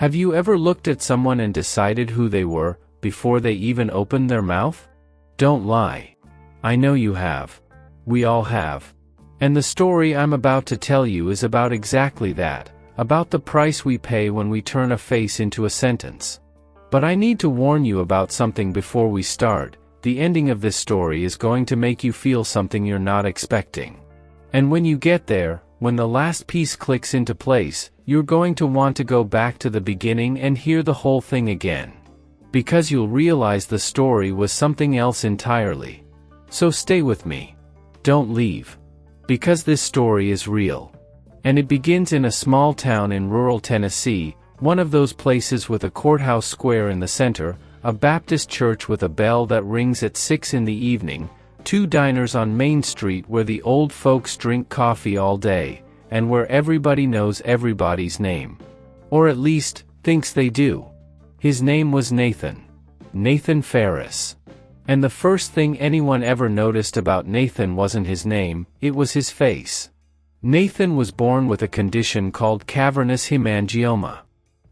Have you ever looked at someone and decided who they were, before they even opened their mouth? Don't lie. I know you have. We all have. And the story I'm about to tell you is about exactly that, about the price we pay when we turn a face into a sentence. But I need to warn you about something before we start. The ending of this story is going to make you feel something you're not expecting. And when you get there, when the last piece clicks into place, you're going to want to go back to the beginning and hear the whole thing again. Because you'll realize the story was something else entirely. So stay with me. Don't leave. Because this story is real. And it begins in a small town in rural Tennessee, one of those places with a courthouse square in the center, a Baptist church with a bell that rings at 6 in the evening, 2 diners on Main Street where the old folks drink coffee all day, and where everybody knows everybody's name. Or at least, thinks they do. His name was Nathan. Nathan Ferris. And the first thing anyone ever noticed about Nathan wasn't his name, it was his face. Nathan was born with a condition called cavernous hemangioma.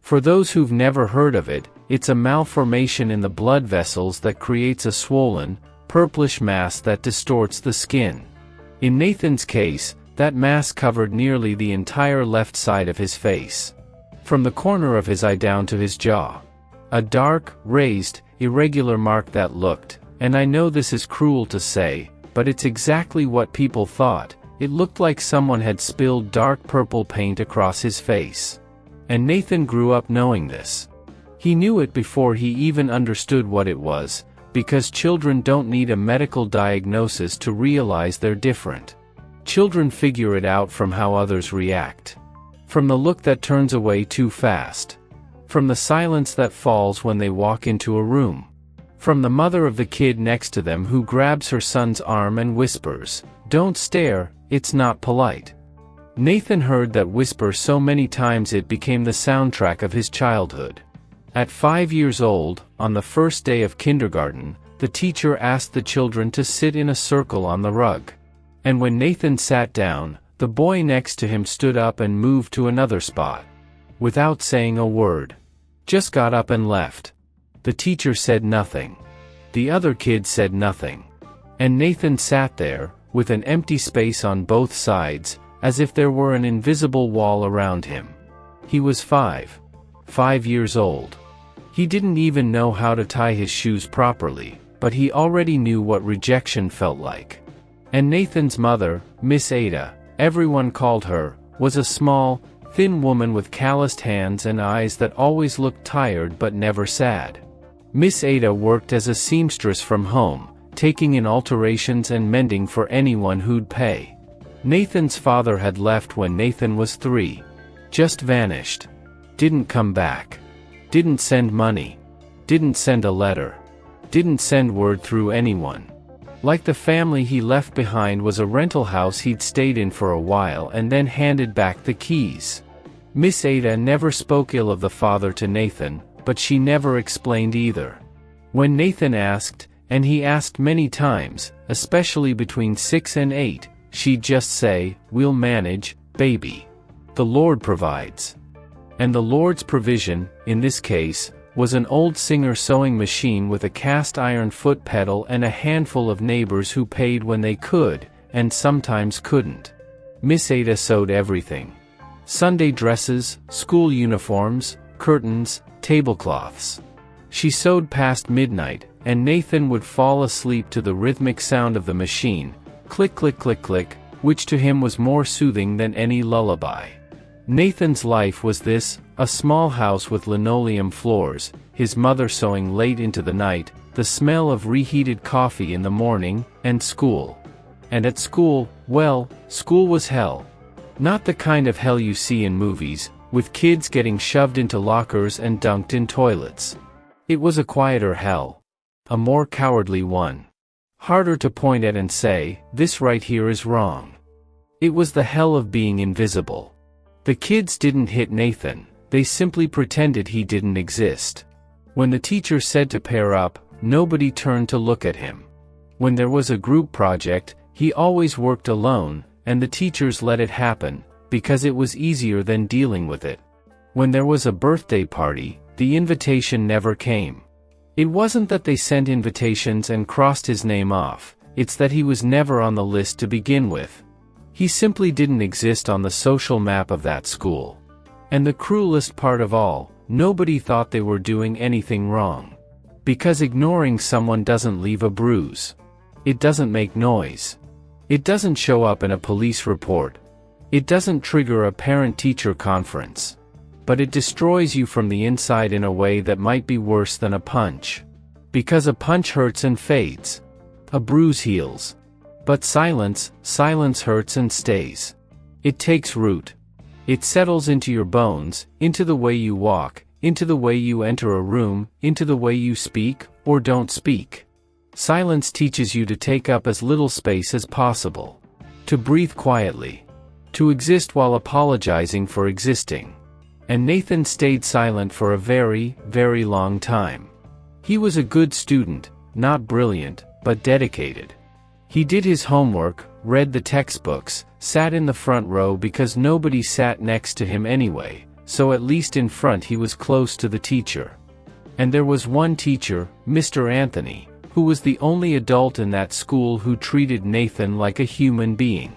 For those who've never heard of it, it's a malformation in the blood vessels that creates a swollen, purplish mass that distorts the skin. In Nathan's case, that mass covered nearly the entire left side of his face. From the corner of his eye down to his jaw. A dark, raised, irregular mark that looked, and I know this is cruel to say, but it's exactly what people thought, it looked like someone had spilled dark purple paint across his face. And Nathan grew up knowing this. He knew it before he even understood what it was, because children don't need a medical diagnosis to realize they're different. Children figure it out from how others react. From the look that turns away too fast. From the silence that falls when they walk into a room. From the mother of the kid next to them who grabs her son's arm and whispers, "Don't stare, it's not polite." Nathan heard that whisper so many times it became the soundtrack of his childhood. At 5 years old, on the first day of kindergarten, the teacher asked the children to sit in a circle on the rug. And when Nathan sat down, the boy next to him stood up and moved to another spot. Without saying a word. Just got up and left. The teacher said nothing. The other kid said nothing. And Nathan sat there, with an empty space on both sides, as if there were an invisible wall around him. He was 5. 5 years old. He didn't even know how to tie his shoes properly, but he already knew what rejection felt like. And Nathan's mother, Miss Ada, everyone called her, was a small, thin woman with calloused hands and eyes that always looked tired but never sad. Miss Ada worked as a seamstress from home, taking in alterations and mending for anyone who'd pay. Nathan's father had left when Nathan was 3. Just vanished. Didn't come back. Didn't send money. Didn't send a letter. Didn't send word through anyone. Like the family he left behind was a rental house he'd stayed in for a while and then handed back the keys. Miss Ada never spoke ill of the father to Nathan, but she never explained either. When Nathan asked, and he asked many times, especially between 6 and 8, she'd just say, "We'll manage, baby. The Lord provides." And the Lord's provision, in this case, was an old Singer sewing machine with a cast iron foot pedal and a handful of neighbors who paid when they could, and sometimes couldn't. Miss Ada sewed everything. Sunday dresses, school uniforms, curtains, tablecloths. She sewed past midnight, and Nathan would fall asleep to the rhythmic sound of the machine, click click click click, which to him was more soothing than any lullaby. Nathan's life was this, a small house with linoleum floors, his mother sewing late into the night, the smell of reheated coffee in the morning, and school. And at school, well, school was hell. Not the kind of hell you see in movies, with kids getting shoved into lockers and dunked in toilets. It was a quieter hell. A more cowardly one. Harder to point at and say, "This right here is wrong." It was the hell of being invisible. The kids didn't hit Nathan, they simply pretended he didn't exist. When the teacher said to pair up, nobody turned to look at him. When there was a group project, he always worked alone, and the teachers let it happen, because it was easier than dealing with it. When there was a birthday party, the invitation never came. It wasn't that they sent invitations and crossed his name off, it's that he was never on the list to begin with. He simply didn't exist on the social map of that school. And the cruelest part of all, nobody thought they were doing anything wrong. Because ignoring someone doesn't leave a bruise. It doesn't make noise. It doesn't show up in a police report. It doesn't trigger a parent-teacher conference. But it destroys you from the inside in a way that might be worse than a punch. Because a punch hurts and fades. A bruise heals. But silence hurts and stays. It takes root. It settles into your bones, into the way you walk, into the way you enter a room, into the way you speak, or don't speak. Silence teaches you to take up as little space as possible. To breathe quietly. To exist while apologizing for existing. And Nathan stayed silent for a very, very long time. He was a good student, not brilliant, but dedicated. He did his homework, read the textbooks, sat in the front row because nobody sat next to him anyway, so at least in front he was close to the teacher. And there was one teacher, Mr. Anthony, who was the only adult in that school who treated Nathan like a human being.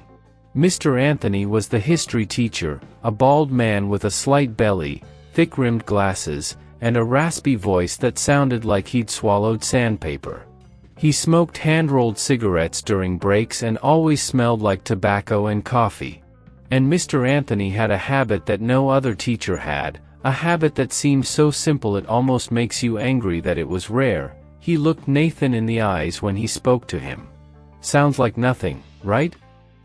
Mr. Anthony was the history teacher, a bald man with a slight belly, thick-rimmed glasses, and a raspy voice that sounded like he'd swallowed sandpaper. He smoked hand-rolled cigarettes during breaks and always smelled like tobacco and coffee. And Mr. Anthony had a habit that no other teacher had, a habit that seemed so simple it almost makes you angry that it was rare. He looked Nathan in the eyes when he spoke to him. Sounds like nothing, right?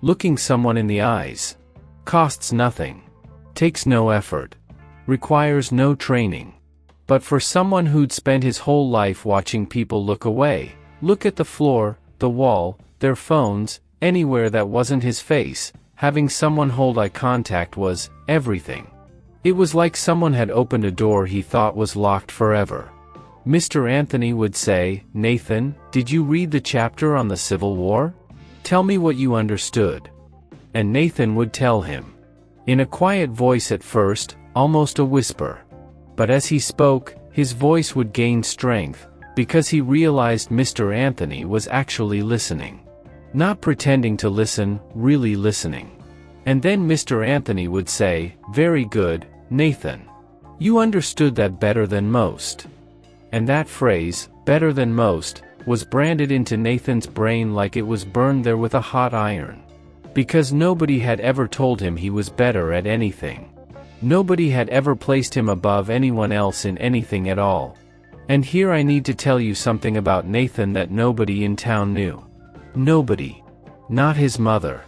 Looking someone in the eyes. Costs nothing. Takes no effort. Requires no training. But for someone who'd spent his whole life watching people look away, look at the floor, the wall, their phones, anywhere that wasn't his face, having someone hold eye contact was everything. It was like someone had opened a door he thought was locked forever. Mr. Anthony would say, "Nathan, did you read the chapter on the Civil War? Tell me what you understood." And Nathan would tell him. In a quiet voice at first, almost a whisper. But as he spoke, his voice would gain strength, because he realized Mr. Anthony was actually listening. Not pretending to listen, really listening. And then Mr. Anthony would say, "Very good, Nathan. You understood that better than most." And that phrase, "better than most," was branded into Nathan's brain like it was burned there with a hot iron. Because nobody had ever told him he was better at anything. Nobody had ever placed him above anyone else in anything at all. And here I need to tell you something about Nathan that nobody in town knew. Nobody. Not his mother.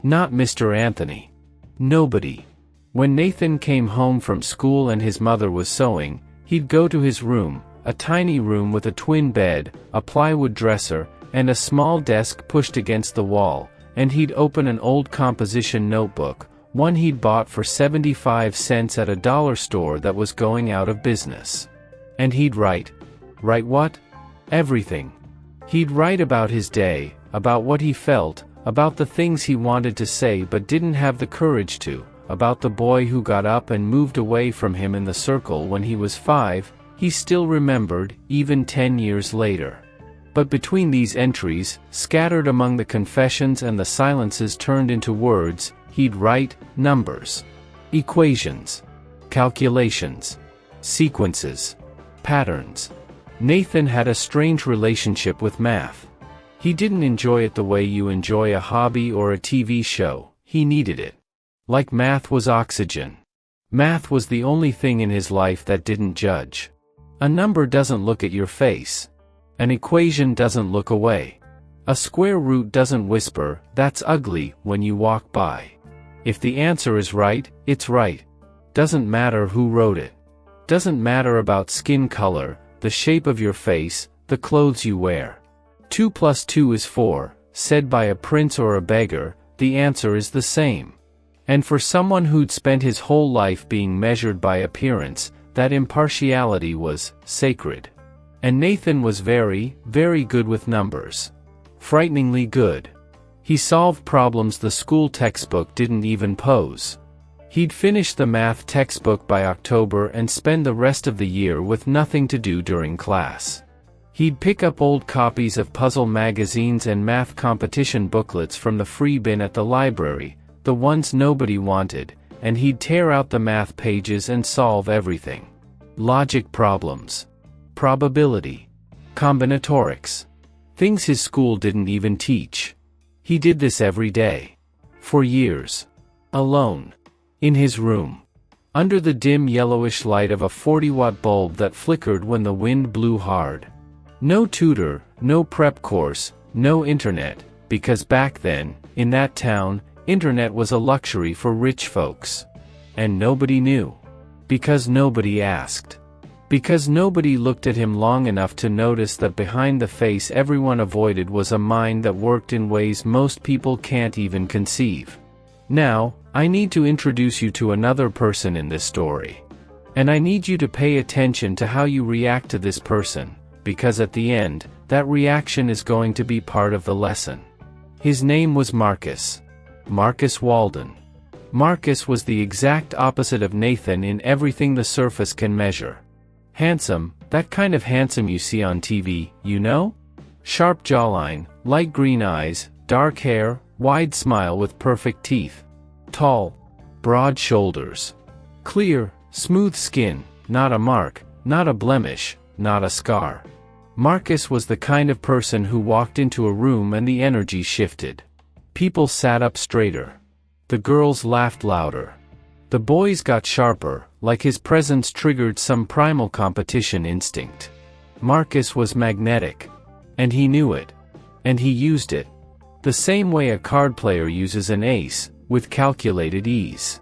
Not Mr. Anthony. Nobody. When Nathan came home from school and his mother was sewing, he'd go to his room, a tiny room with a twin bed, a plywood dresser, and a small desk pushed against the wall, and he'd open an old composition notebook, one he'd bought for 75 cents at a dollar store that was going out of business. And he'd write. Write what? Everything. He'd write about his day, about what he felt, about the things he wanted to say but didn't have the courage to, about the boy who got up and moved away from him in the circle when he was 5, he still remembered, even 10 years later. But between these entries, scattered among the confessions and the silences turned into words, he'd write numbers, equations, calculations, sequences, patterns. Nathan had a strange relationship with math. He didn't enjoy it the way you enjoy a hobby or a TV show, he needed it. Like math was oxygen. Math was the only thing in his life that didn't judge. A number doesn't look at your face. An equation doesn't look away. A square root doesn't whisper, "That's ugly," when you walk by. If the answer is right, it's right. Doesn't matter who wrote it. Doesn't matter about skin color, the shape of your face, the clothes you wear. 2 + 2 is 4, said by a prince or a beggar, the answer is the same. And for someone who'd spent his whole life being measured by appearance, that impartiality was sacred. And Nathan was very, very good with numbers. Frighteningly good. He solved problems the school textbook didn't even pose. He'd finish the math textbook by October and spend the rest of the year with nothing to do during class. He'd pick up old copies of puzzle magazines and math competition booklets from the free bin at the library, the ones nobody wanted, and he'd tear out the math pages and solve everything. Logic problems. Probability. Combinatorics. Things his school didn't even teach. He did this every day. For years. Alone. In his room. Under the dim yellowish light of a 40-watt bulb that flickered when the wind blew hard. No tutor, no prep course, no internet, because back then, in that town, internet was a luxury for rich folks. And nobody knew. Because nobody asked. Because nobody looked at him long enough to notice that behind the face everyone avoided was a mind that worked in ways most people can't even conceive. Now, I need to introduce you to another person in this story. And I need you to pay attention to how you react to this person, because at the end, that reaction is going to be part of the lesson. His name was Marcus. Marcus Walden. Marcus was the exact opposite of Nathan in everything the surface can measure. Handsome, that kind of handsome you see on TV, you know? Sharp jawline, light green eyes, dark hair, wide smile with perfect teeth. Tall. Broad shoulders. Clear, smooth skin, not a mark, not a blemish, not a scar. Marcus was the kind of person who walked into a room and the energy shifted. People sat up straighter. The girls laughed louder. The boys got sharper, like his presence triggered some primal competition instinct. Marcus was magnetic. And he knew it. And he used it. The same way a card player uses an ace, with calculated ease.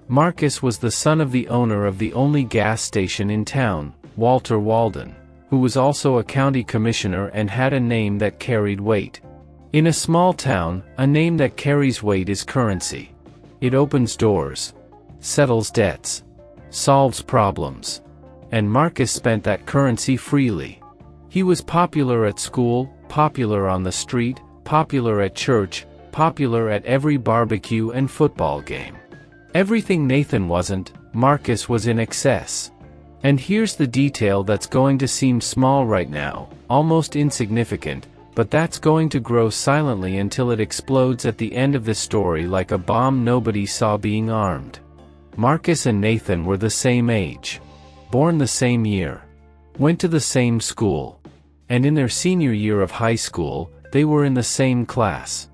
Marcus was the son of the owner of the only gas station in town, Walter Walden, who was also a county commissioner and had a name that carried weight. In a small town, a name that carries weight is currency. It opens doors. Settles debts. Solves problems. And Marcus spent that currency freely. He was popular at school, popular on the street, popular at church, popular at every barbecue and football game. Everything Nathan wasn't, Marcus was in excess. And here's the detail that's going to seem small right now, almost insignificant, but that's going to grow silently until it explodes at the end of the story like a bomb nobody saw being armed. Marcus and Nathan were the same age. Born the same year. Went to the same school. And in their senior year of high school, they were in the same class.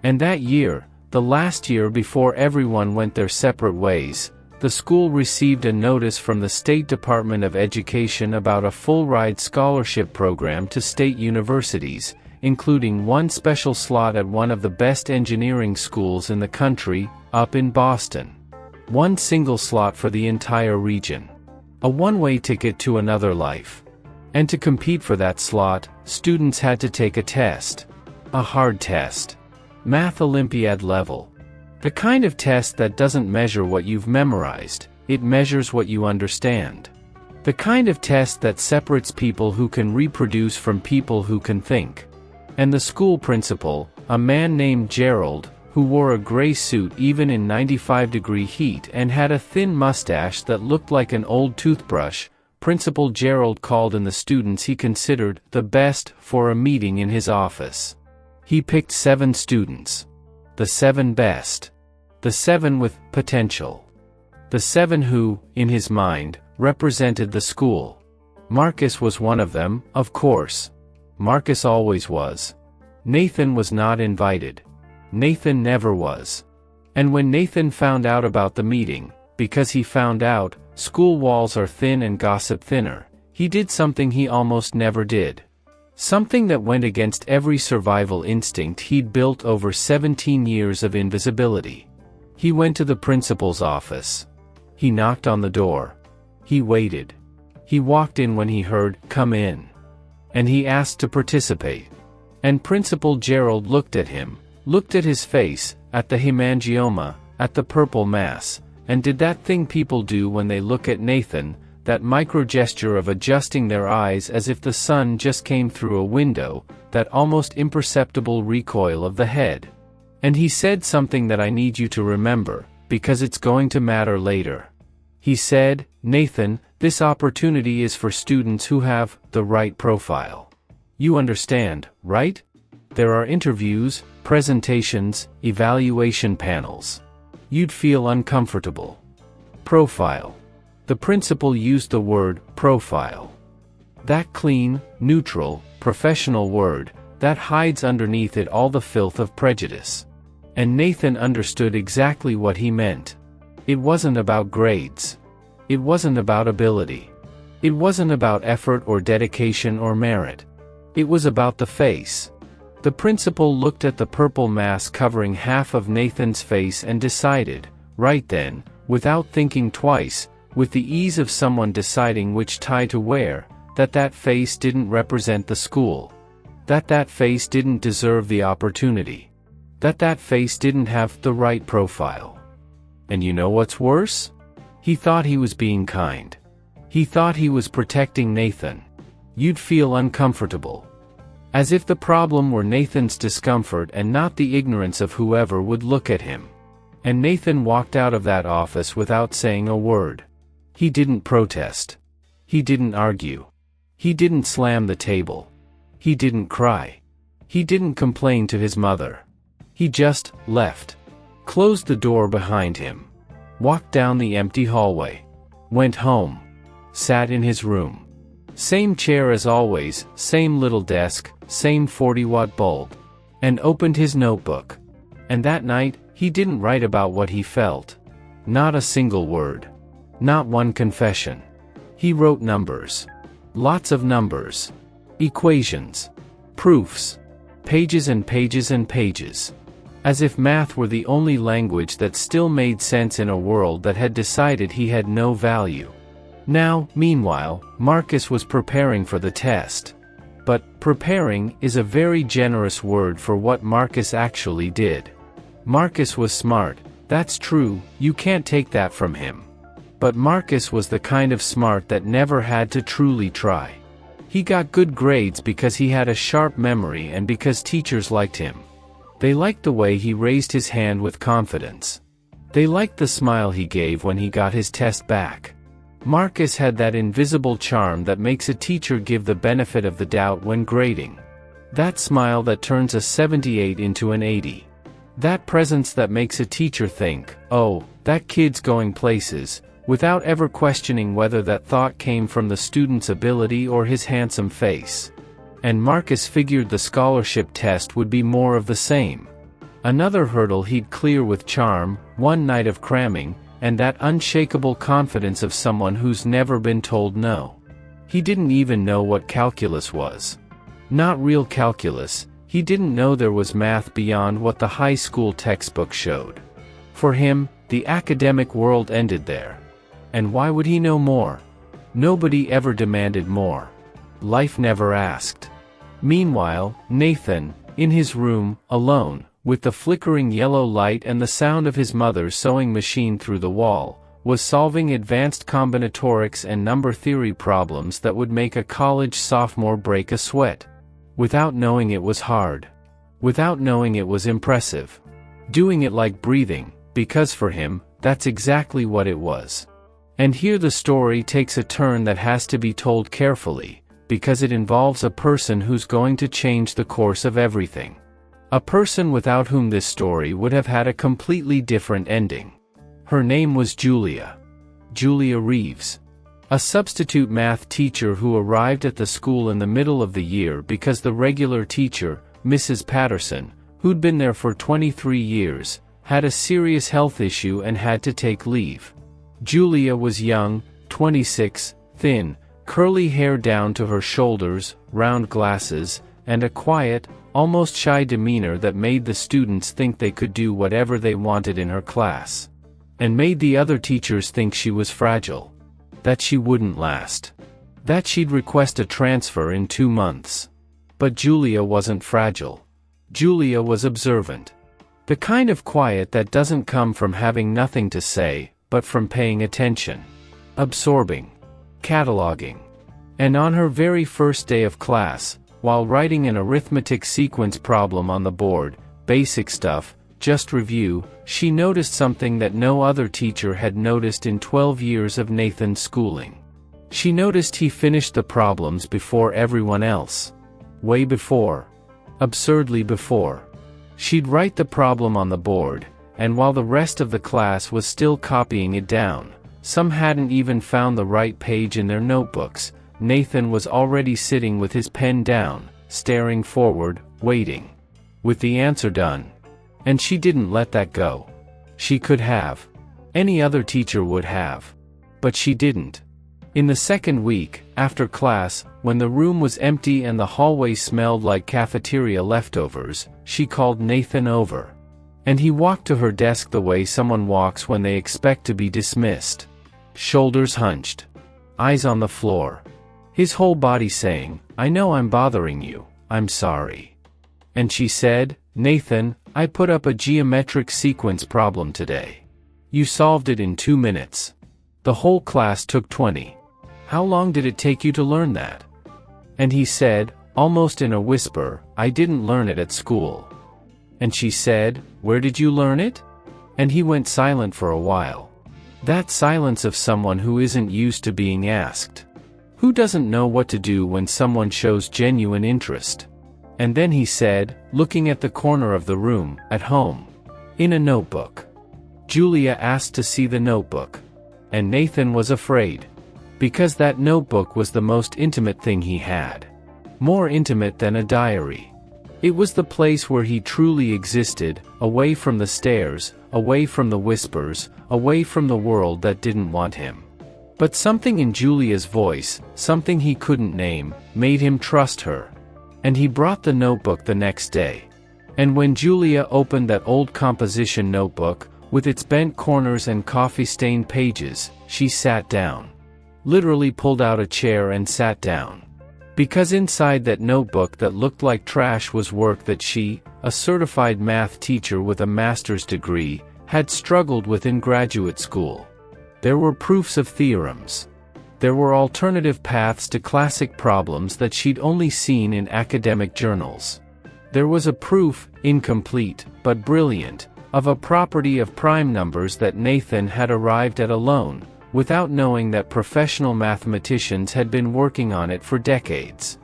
And that year, the last year before everyone went their separate ways, the school received a notice from the State Department of Education about a full-ride scholarship program to state universities, including one special slot at one of the best engineering schools in the country, up in Boston. One single slot for the entire region. A one-way ticket to another life. And to compete for that slot, students had to take a test. A hard test. Math Olympiad level. The kind of test that doesn't measure what you've memorized, it measures what you understand. The kind of test that separates people who can reproduce from people who can think. And the school principal, a man named Gerald, who wore a gray suit even in 95-degree heat and had a thin mustache that looked like an old toothbrush, Principal Gerald called in the students he considered the best for a meeting in his office. He picked 7 students. The 7 best. The 7 with potential. The 7 who, in his mind, represented the school. Marcus was one of them, of course. Marcus always was. Nathan was not invited. Nathan never was. And when Nathan found out about the meeting, because he found out, school walls are thin and gossip thinner, he did something he almost never did. Something that went against every survival instinct he'd built over 17 years of invisibility. He went to the principal's office. He knocked on the door. He waited. He walked in when he heard, "Come in." And he asked to participate. And Principal Gerald looked at him, looked at his face, at the hemangioma, at the purple mass, and did that thing people do when they look at Nathan, that micro-gesture of adjusting their eyes as if the sun just came through a window, that almost imperceptible recoil of the head. And he said something that I need you to remember, because it's going to matter later. He said, "Nathan, this opportunity is for students who have the right profile. You understand, right? There are interviews, presentations, evaluation panels. You'd feel uncomfortable." Profile. The principal used the word profile. That clean, neutral, professional word that hides underneath it all the filth of prejudice. And Nathan understood exactly what he meant. It wasn't about grades. It wasn't about ability. It wasn't about effort or dedication or merit. It was about the face. The principal looked at the purple mask covering half of Nathan's face and decided, right then, without thinking twice, with the ease of someone deciding which tie to wear, that face didn't represent the school. That face didn't deserve the opportunity. That face didn't have the right profile. And you know what's worse? He thought he was being kind. He thought he was protecting Nathan. You'd feel uncomfortable. As if the problem were Nathan's discomfort and not the ignorance of whoever would look at him. And Nathan walked out of that office without saying a word. He didn't protest. He didn't argue. He didn't slam the table. He didn't cry. He didn't complain to his mother. He just left. Closed the door behind him. Walked down the empty hallway. Went home. Sat in his room. Same chair as always, same little desk, same 40-watt bulb. And opened his notebook. And that night, he didn't write about what he felt. Not a single word. Not one confession. He wrote numbers. Lots of numbers. Equations. Proofs. Pages and pages and pages. As if math were the only language that still made sense in a world that had decided he had no value. Now, meanwhile, Marcus was preparing for the test. But preparing is a very generous word for what Marcus actually did. Marcus was smart, that's true, you can't take that from him. But Marcus was the kind of smart that never had to truly try. He got good grades because he had a sharp memory and because teachers liked him. They liked the way he raised his hand with confidence. They liked the smile he gave when he got his test back. Marcus had that invisible charm that makes a teacher give the benefit of the doubt when grading. That smile that turns a 78 into an 80. That presence that makes a teacher think, "Oh, that kid's going places," without ever questioning whether that thought came from the student's ability or his handsome face. And Marcus figured the scholarship test would be more of the same. Another hurdle he'd clear with charm, one night of cramming, and that unshakable confidence of someone who's never been told no. He didn't even know what calculus was. Not real calculus, he didn't know there was math beyond what the high school textbook showed. For him, the academic world ended there. And why would he know more? Nobody ever demanded more. Life never asked. Meanwhile, Nathan, in his room, alone, with the flickering yellow light and the sound of his mother's sewing machine through the wall, was solving advanced combinatorics and number theory problems that would make a college sophomore break a sweat. Without knowing it was hard. Without knowing it was impressive. Doing it like breathing, because for him, that's exactly what it was. And here the story takes a turn that has to be told carefully, because it involves a person who's going to change the course of everything. A person without whom this story would have had a completely different ending. Her name was Julia. Julia Reeves. A substitute math teacher who arrived at the school in the middle of the year because the regular teacher, Mrs. Patterson, who'd been there for 23 years, had a serious health issue and had to take leave. Julia was young, 26, thin, curly hair down to her shoulders, round glasses, and a quiet, almost shy demeanor that made the students think they could do whatever they wanted in her class. And made the other teachers think she was fragile. That she wouldn't last. That she'd request a transfer in 2 months. But Julia wasn't fragile. Julia was observant. The kind of quiet that doesn't come from having nothing to say, but from paying attention. Absorbing. Cataloging. And on her very first day of class, while writing an arithmetic sequence problem on the board, basic stuff, just review, she noticed something that no other teacher had noticed in 12 years of Nathan's schooling. She noticed he finished the problems before everyone else. Way before. Absurdly before. She'd write the problem on the board, and while the rest of the class was still copying it down, some hadn't even found the right page in their notebooks, Nathan was already sitting with his pen down, staring forward, waiting. With the answer done. And she didn't let that go. She could have. Any other teacher would have. But she didn't. In the second week, after class, when the room was empty and the hallway smelled like cafeteria leftovers, she called Nathan over. And he walked to her desk the way someone walks when they expect to be dismissed. Shoulders hunched. Eyes on the floor. His whole body saying, "I know I'm bothering you, I'm sorry." And she said, "Nathan, I put up a geometric sequence problem today. You solved it in 2 minutes. The whole class took 20. How long did it take you to learn that?" And he said, almost in a whisper, "I didn't learn it at school." And she said, "Where did you learn it?" And he went silent for a while. That silence of someone who isn't used to being asked. Who doesn't know what to do when someone shows genuine interest? And then he said, looking at the corner of the room, "At home. In a notebook." Julia asked to see the notebook. And Nathan was afraid. Because that notebook was the most intimate thing he had. More intimate than a diary. It was the place where he truly existed, away from the stairs, away from the whispers, away from the world that didn't want him. But something in Julia's voice, something he couldn't name, made him trust her. And he brought the notebook the next day. And when Julia opened that old composition notebook, with its bent corners and coffee-stained pages, she sat down. Literally pulled out a chair and sat down. Because inside that notebook that looked like trash was work that she, a certified math teacher with a master's degree, had struggled with in graduate school. There were proofs of theorems. There were alternative paths to classic problems that she'd only seen in academic journals. There was a proof, incomplete, but brilliant, of a property of prime numbers that Nathan had arrived at alone, without knowing that professional mathematicians had been working on it for decades.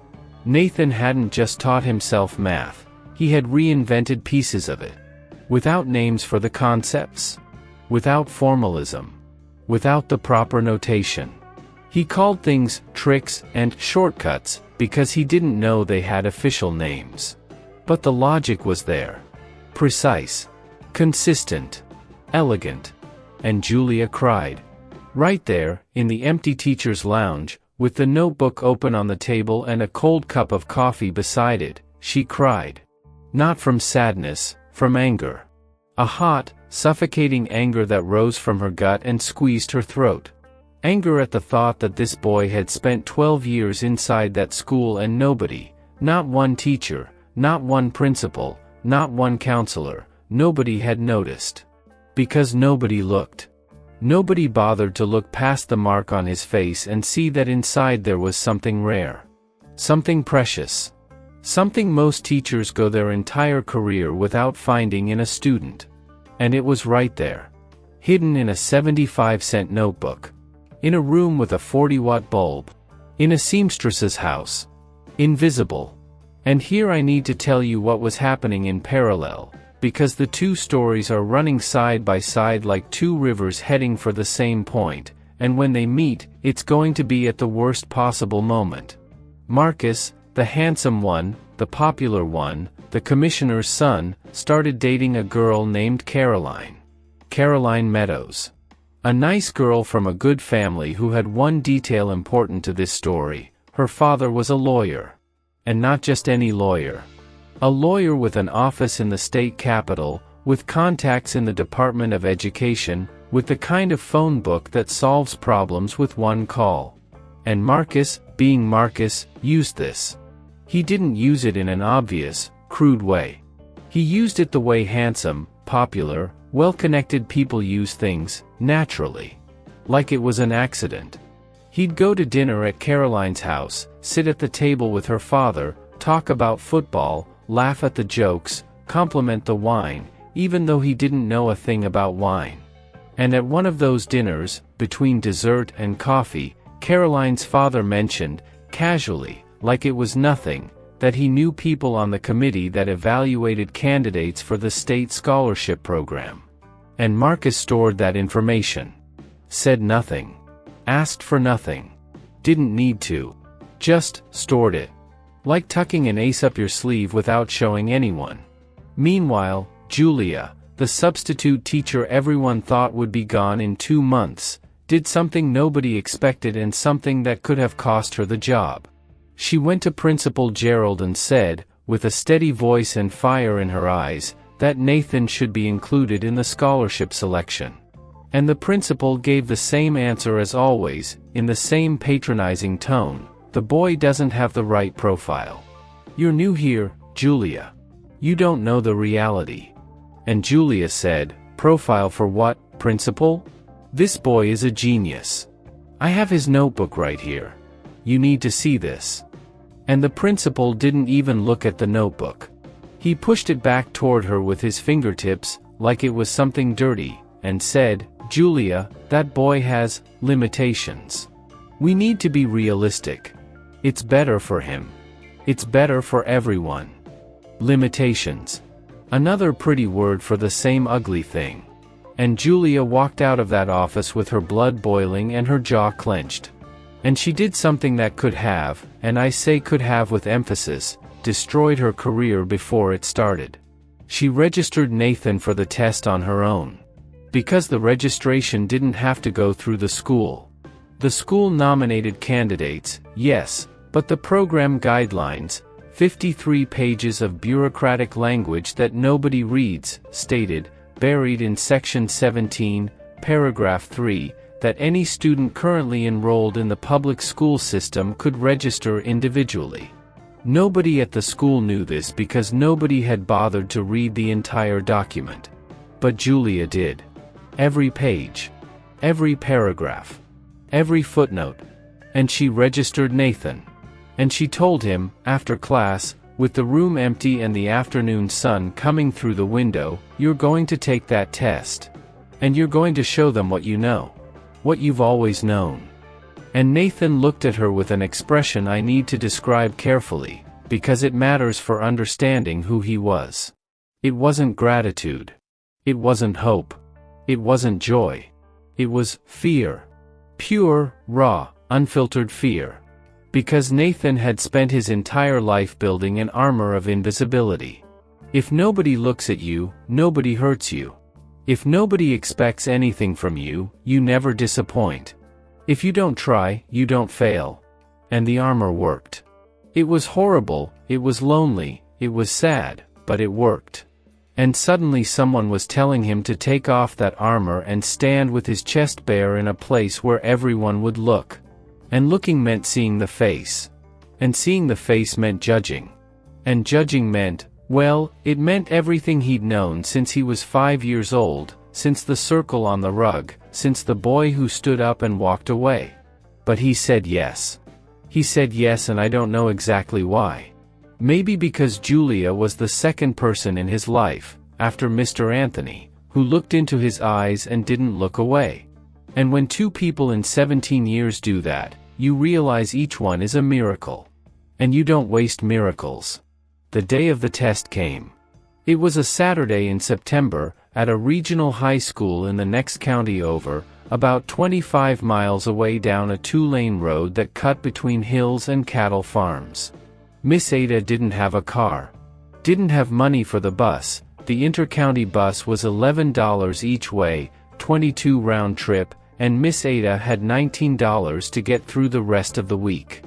Nathan hadn't just taught himself math, he had reinvented pieces of it. Without names for the concepts. Without formalism. Without the proper notation. He called things tricks and shortcuts because he didn't know they had official names. But the logic was there. Precise. Consistent. Elegant. And Julia cried. Right there, in the empty teacher's lounge, with the notebook open on the table and a cold cup of coffee beside it, she cried. Not from sadness, from anger. A hot, suffocating anger that rose from her gut and squeezed her throat. Anger at the thought that this boy had spent 12 years inside that school and nobody, not one teacher, not one principal, not one counselor, nobody had noticed. Because nobody looked. Nobody bothered to look past the mark on his face and see that inside there was something rare. Something precious. Something most teachers go their entire career without finding in a student. And it was right there. Hidden in a 75-cent notebook. In a room with a 40-watt bulb. In a seamstress's house. Invisible. And here I need to tell you what was happening in parallel, because the two stories are running side by side like two rivers heading for the same point, and when they meet, it's going to be at the worst possible moment. Marcus, the handsome one, the popular one, the commissioner's son, started dating a girl named Caroline. Caroline Meadows. A nice girl from a good family who had one detail important to this story: her father was a lawyer. And not just any lawyer. A lawyer with an office in the state capitol, with contacts in the Department of Education, with the kind of phone book that solves problems with one call. And Marcus, being Marcus, used this. He didn't use it in an obvious, crude way. He used it the way handsome, popular, well-connected people use things, naturally. Like it was an accident. He'd go to dinner at Caroline's house, sit at the table with her father, talk about football, laugh at the jokes, compliment the wine, even though he didn't know a thing about wine. And at one of those dinners, between dessert and coffee, Caroline's father mentioned, casually, like it was nothing, that he knew people on the committee that evaluated candidates for the state scholarship program. And Marcus stored that information. Said nothing. Asked for nothing. Didn't need to. Just stored it. Like tucking an ace up your sleeve without showing anyone. Meanwhile, Julia, the substitute teacher everyone thought would be gone in 2 months, did something nobody expected and something that could have cost her the job. She went to Principal Gerald and said, with a steady voice and fire in her eyes, that Nathan should be included in the scholarship selection. And the principal gave the same answer as always, in the same patronizing tone: the boy doesn't have the right profile. You're new here, Julia. You don't know the reality. And Julia said, profile for what, principal? This boy is a genius. I have his notebook right here. You need to see this. And the principal didn't even look at the notebook. He pushed it back toward her with his fingertips, like it was something dirty, and said, Julia, that boy has limitations. We need to be realistic. It's better for him. It's better for everyone. Limitations. Another pretty word for the same ugly thing. And Julia walked out of that office with her blood boiling and her jaw clenched. And she did something that could have, and I say could have with emphasis, destroyed her career before it started. She registered Nathan for the test on her own. Because the registration didn't have to go through the school. The school nominated candidates, yes, but the program guidelines, 53 pages of bureaucratic language that nobody reads, stated, buried in Section 17, Paragraph 3, that any student currently enrolled in the public school system could register individually. Nobody at the school knew this because nobody had bothered to read the entire document. But Julia did. Every page. Every paragraph. Every footnote. And she registered Nathan. And she told him, after class, with the room empty and the afternoon sun coming through the window, you're going to take that test. And you're going to show them what you know. What you've always known. And Nathan looked at her with an expression I need to describe carefully, because it matters for understanding who he was. It wasn't gratitude. It wasn't hope. It wasn't joy. It was fear. Pure, raw, unfiltered fear. Because Nathan had spent his entire life building an armor of invisibility. If nobody looks at you, nobody hurts you. If nobody expects anything from you, you never disappoint. If you don't try, you don't fail. And the armor worked. It was horrible, it was lonely, it was sad, but it worked. And suddenly someone was telling him to take off that armor and stand with his chest bare in a place where everyone would look. And looking meant seeing the face. And seeing the face meant judging. And judging meant, well, it meant everything he'd known since he was 5 years old, since the circle on the rug, since the boy who stood up and walked away. But he said yes. He said yes, and I don't know exactly why. Maybe because Julia was the second person in his life, after Mr. Anthony, who looked into his eyes and didn't look away. And when two people in 17 years do that, you realize each one is a miracle. And you don't waste miracles. The day of the test came. It was a Saturday in September, at a regional high school in the next county over, about 25 miles away down a 2-lane road that cut between hills and cattle farms. Miss Ada didn't have a car. Didn't have money for the bus. The intercounty bus was $11 each way, 22 round trip, and Miss Ada had $19 to get through the rest of the week.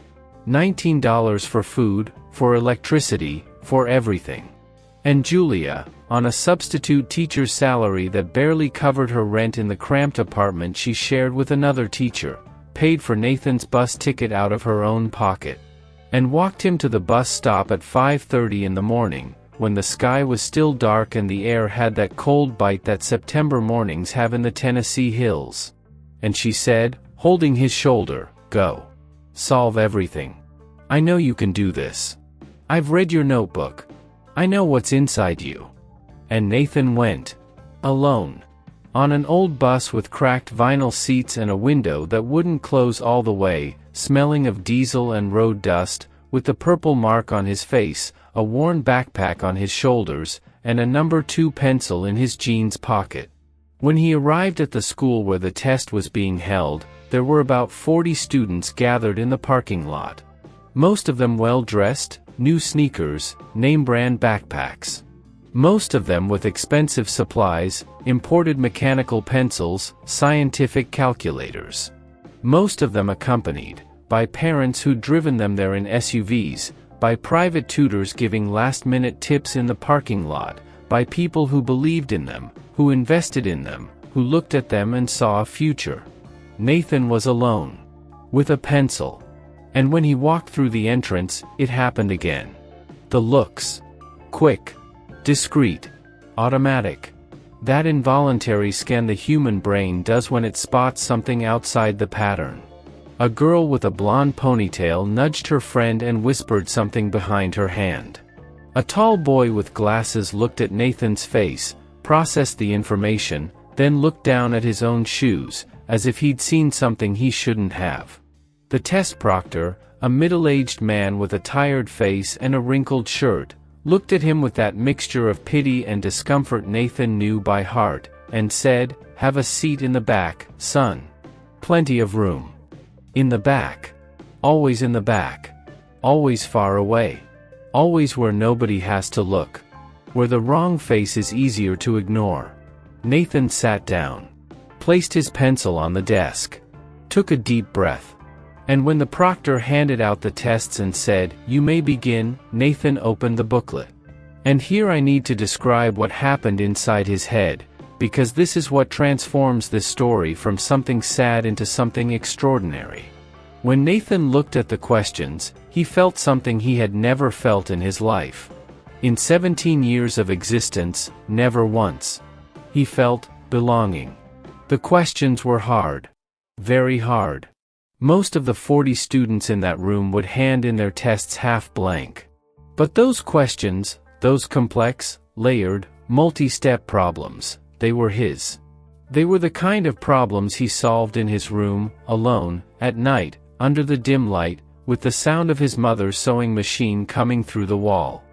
$19 for food, for electricity, for everything. And Julia, on a substitute teacher's salary that barely covered her rent in the cramped apartment she shared with another teacher, paid for Nathan's bus ticket out of her own pocket. And walked him to the bus stop at 5:30 in the morning, when the sky was still dark and the air had that cold bite that September mornings have in the Tennessee hills. And she said, holding his shoulder, go. Solve everything. I know you can do this. I've read your notebook. I know what's inside you. and Nathan went. Alone. On an old bus with cracked vinyl seats and a window that wouldn't close all the way, smelling of diesel and road dust, with the purple mark on his face, a worn backpack on his shoulders, and a number 2 pencil in his jeans pocket. When he arrived at the school where the test was being held, there were about 40 students gathered in the parking lot. Most of them well-dressed, new sneakers, name-brand backpacks. Most of them with expensive supplies, imported mechanical pencils, scientific calculators. Most of them accompanied by parents who'd driven them there in SUVs, by private tutors giving last-minute tips in the parking lot, by people who believed in them, who invested in them, who looked at them and saw a future. Nathan was alone. With a pencil. And when he walked through the entrance, it happened again. The looks. Quick. Discreet. Automatic. That involuntary scan the human brain does when it spots something outside the pattern. A girl with a blonde ponytail nudged her friend and whispered something behind her hand. A tall boy with glasses looked at Nathan's face, processed the information, then looked down at his own shoes, as if he'd seen something he shouldn't have. The test proctor, a middle-aged man with a tired face and a wrinkled shirt, looked at him with that mixture of pity and discomfort Nathan knew by heart, and said, "Have a seat in the back, son. Plenty of room. In the back. Always in the back. Always far away. Always where nobody has to look. Where the wrong face is easier to ignore." Nathan sat down. Placed his pencil on the desk. Took a deep breath. And when the proctor handed out the tests and said, "You may begin," Nathan opened the booklet. And here I need to describe what happened inside his head, because this is what transforms this story from something sad into something extraordinary. When Nathan looked at the questions, he felt something he had never felt in his life. In 17 years of existence, never once. He felt belonging. The questions were hard. Very hard. Most of the 40 students in that room would hand in their tests half blank. But those questions, those complex, layered, multi-step problems, they were his. They were the kind of problems he solved in his room, alone, at night, under the dim light, with the sound of his mother's sewing machine coming through the wall.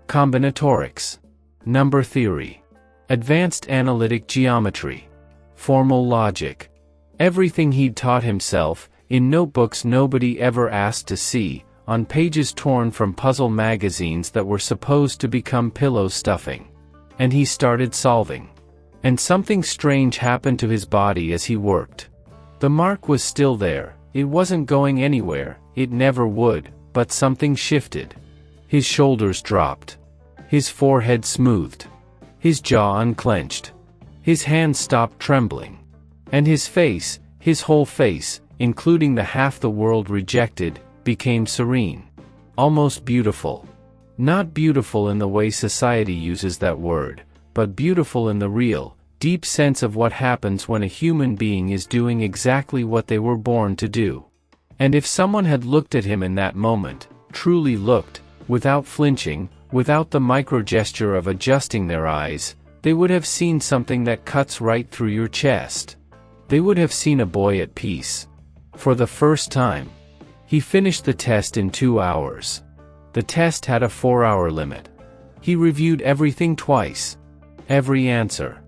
Combinatorics. Number theory. Advanced analytic geometry. Formal logic. Everything he'd taught himself, in notebooks nobody ever asked to see, on pages torn from puzzle magazines that were supposed to become pillow stuffing. And he started solving. And something strange happened to his body as he worked. The mark was still there, it wasn't going anywhere, it never would, but something shifted. His shoulders dropped. His forehead smoothed. His jaw unclenched. His hands stopped trembling. And his face, his whole face, including the half the world rejected, became serene. Almost beautiful. Not beautiful in the way society uses that word, but beautiful in the real, deep sense of what happens when a human being is doing exactly what they were born to do. And if someone had looked at him in that moment, truly looked, without flinching, without the micro-gesture of adjusting their eyes, they would have seen something that cuts right through your chest. They would have seen a boy at peace. For the first time. He finished the test in 2 hours. The test had a 4-hour limit. He reviewed everything twice. Every answer.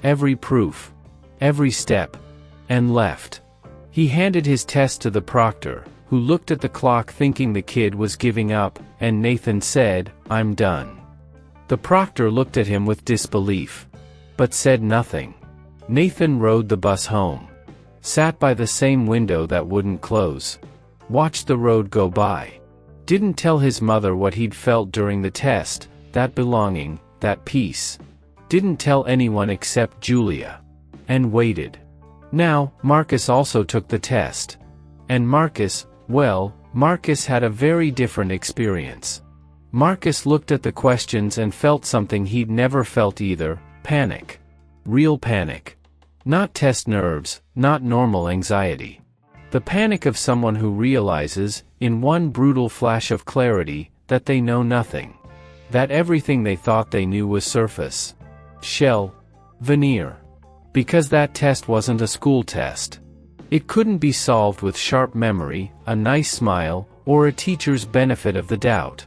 Every proof. Every step. And left. He handed his test to the proctor, who looked at the clock thinking the kid was giving up, and Nathan said, "I'm done." The proctor looked at him with disbelief. But said nothing. Nathan rode the bus home. Sat by the same window that wouldn't close. Watched the road go by. Didn't tell his mother what he'd felt during the test, that belonging, that peace. Didn't tell anyone except Julia. And waited. Now, Marcus also took the test. And Marcus, well, Marcus had a very different experience. Marcus looked at the questions and felt something he'd never felt either, panic. Real panic. Not test nerves, not normal anxiety. The panic of someone who realizes, in one brutal flash of clarity, that they know nothing. That everything they thought they knew was surface. shell, veneer. Because that test wasn't a school test. It couldn't be solved with sharp memory, a nice smile, or a teacher's benefit of the doubt.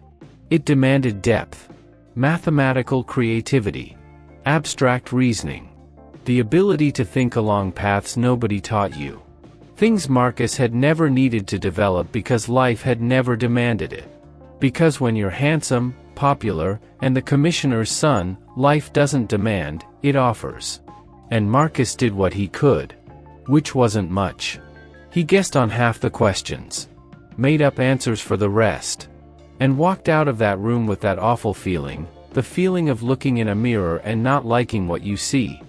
It demanded depth, mathematical creativity, abstract reasoning, the ability to think along paths nobody taught you. Things Marcus had never needed to develop because life had never demanded it. Because when you're handsome, popular, and the commissioner's son, life doesn't demand, it offers. And Marcus did what he could. Which wasn't much. He guessed on half the questions. Made up answers for the rest. And walked out of that room with that awful feeling, the feeling of looking in a mirror and not liking what you see.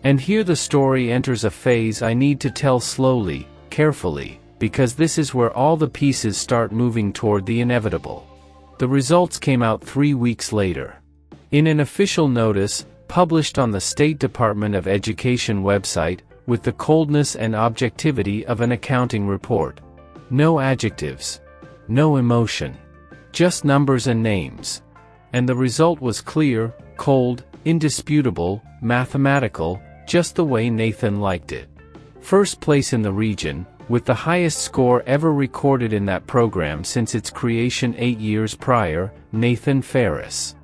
And here the story enters a phase I need to tell slowly, carefully, because this is where all the pieces start moving toward the inevitable. The results came out 3 weeks later. In an official notice, published on the State Department of Education website, with the coldness and objectivity of an accounting report. No adjectives. No emotion. Just numbers and names. And the result was clear, cold, indisputable, mathematical, just the way Nathan liked it. First place in the region, with the highest score ever recorded in that program since its creation 8 years prior, Nathan Ferris.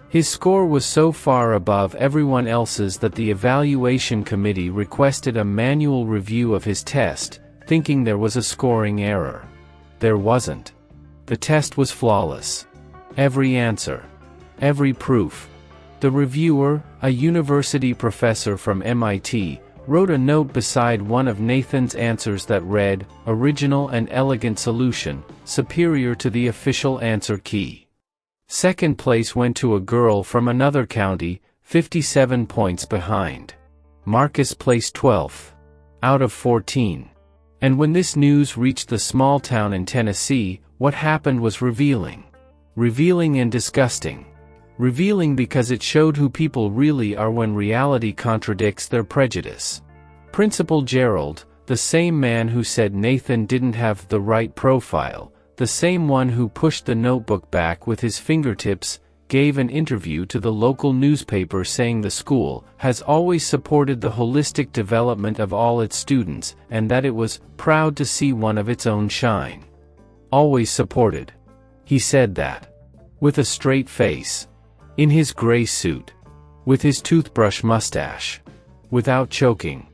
His score was so far above everyone else's that the evaluation committee requested a manual review of his test, thinking there was a scoring error. There wasn't. The test was flawless. Every answer. Every proof. The reviewer, a university professor from MIT, wrote a note beside one of Nathan's answers that read, "Original and elegant solution, superior to the official answer key." Second place went to a girl from another county, 57 points behind. Marcus placed 12th. Out of 14. And when this news reached the small town in Tennessee, what happened was revealing. Revealing and disgusting. Revealing because it showed who people really are when reality contradicts their prejudice. Principal Gerald, the same man who said Nathan didn't have the right profile, the same one who pushed the notebook back with his fingertips, gave an interview to the local newspaper saying the school has always supported the holistic development of all its students, and that it was proud to see one of its own shine. Always supported. He said that. With a straight face. In his gray suit. With his toothbrush mustache. Without choking.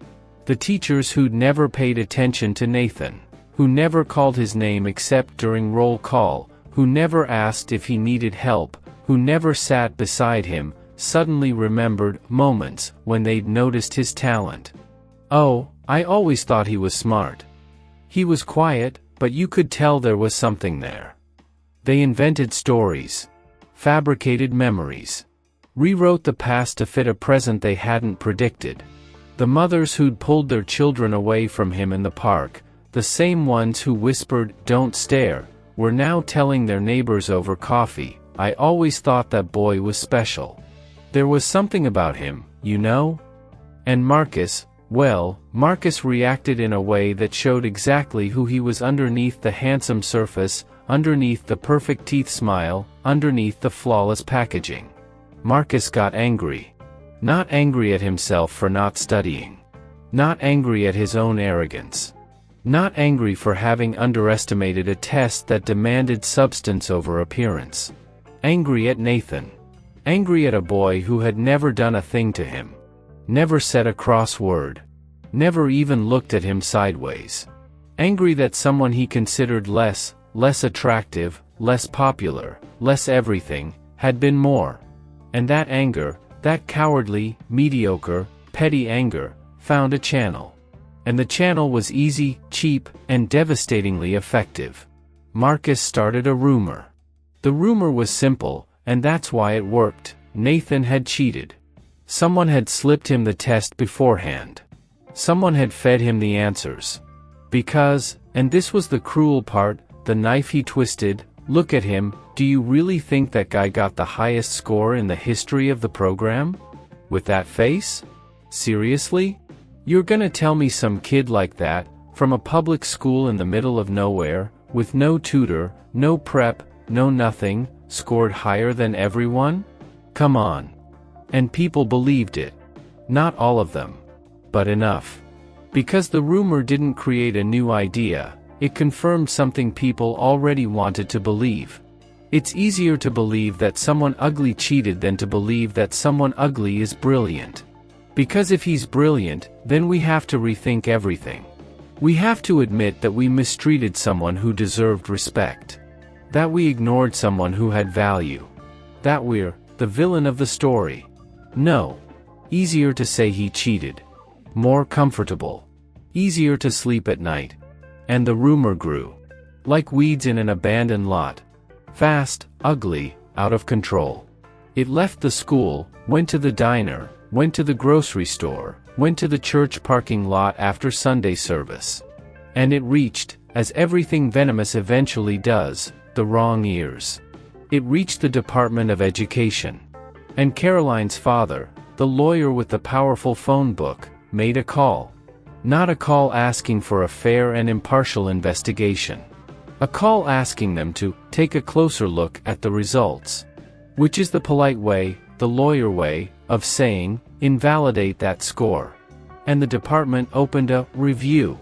The teachers who'd never paid attention to Nathan. Who never called his name except during roll call, who never asked if he needed help, who never sat beside him, suddenly remembered moments when they'd noticed his talent. "Oh, I always thought he was smart. He was quiet, but you could tell there was something there." They invented stories. Fabricated memories. Rewrote the past to fit a present they hadn't predicted. The mothers who'd pulled their children away from him in the park, the same ones who whispered, "Don't stare," were now telling their neighbors over coffee, "I always thought that boy was special. There was something about him, you know?" And Marcus, well, Marcus reacted in a way that showed exactly who he was underneath the handsome surface, underneath the perfect teeth smile, underneath the flawless packaging. Marcus got angry. Not angry at himself for not studying. Not angry at his own arrogance. Not angry for having underestimated a test that demanded substance over appearance. Angry at Nathan. Angry at a boy who had never done a thing to him. Never said a cross word. Never even looked at him sideways. Angry that someone he considered less attractive, less popular, less everything, had been more. And that anger, that cowardly, mediocre, petty anger, found a channel. And the channel was easy, cheap, and devastatingly effective. Marcus started a rumor. The rumor was simple, and that's why it worked. Nathan had cheated. Someone had slipped him the test beforehand. Someone had fed him the answers. Because, and this was the cruel part, the knife he twisted, look at him, do you really think that guy got the highest score in the history of the program? With that face? Seriously? You're gonna tell me some kid like that, from a public school in the middle of nowhere, with no tutor, no prep, no nothing, scored higher than everyone? Come on. And people believed it. Not all of them. But enough. Because the rumor didn't create a new idea, it confirmed something people already wanted to believe. It's easier to believe that someone ugly cheated than to believe that someone ugly is brilliant. Because if he's brilliant, then we have to rethink everything. We have to admit that we mistreated someone who deserved respect. That we ignored someone who had value. That we're the villain of the story. No. Easier to say he cheated. More comfortable. Easier to sleep at night. And the rumor grew. Like weeds in an abandoned lot. Fast, ugly, out of control. It left the school, went to the diner, went to the grocery store, went to the church parking lot after Sunday service. And it reached, as everything venomous eventually does, the wrong ears. It reached the Department of Education. And Caroline's father, the lawyer with the powerful phone book, made a call. Not a call asking for a fair and impartial investigation. A call asking them to take a closer look at the results. Which is the polite way, the lawyer way, of saying, invalidate that score. And the department opened a review.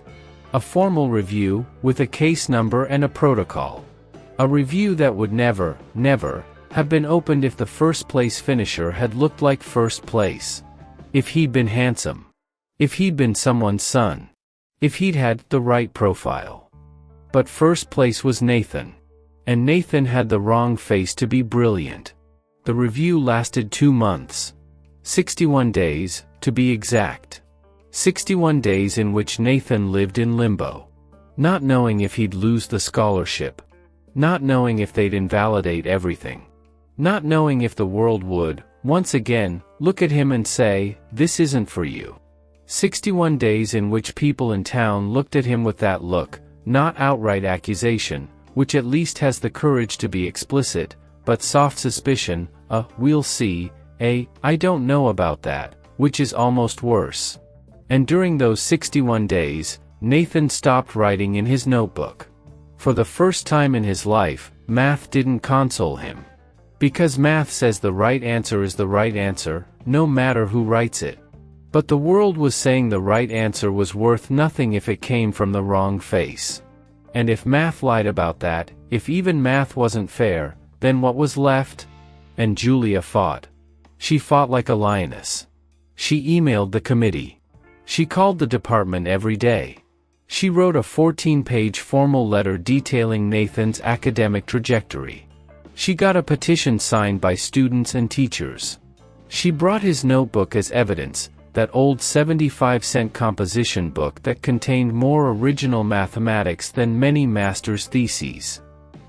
A formal review, with a case number and a protocol. A review that would never, never, have been opened if the first place finisher had looked like first place. If he'd been handsome. If he'd been someone's son. If he'd had the right profile. But first place was Nathan. And Nathan had the wrong face to be brilliant. The review lasted 2 months. 61 days, to be exact. 61 days in which Nathan lived in limbo. Not knowing if he'd lose the scholarship. Not knowing if they'd invalidate everything. Not knowing if the world would, once again, look at him and say, this isn't for you. 61 days in which people in town looked at him with that look, not outright accusation, which at least has the courage to be explicit, but soft suspicion, a, we'll see, a, I don't know about that, which is almost worse. And during those 61 days, Nathan stopped writing in his notebook. For the first time in his life, math didn't console him. Because math says the right answer is the right answer, no matter who writes it. But the world was saying the right answer was worth nothing if it came from the wrong face. And if math lied about that, if even math wasn't fair, then what was left? And Julia fought. She fought like a lioness. She emailed the committee. She called the department every day. She wrote a 14-page formal letter detailing Nathan's academic trajectory. She got a petition signed by students and teachers. She brought his notebook as evidence, that old 75-cent composition book that contained more original mathematics than many master's theses.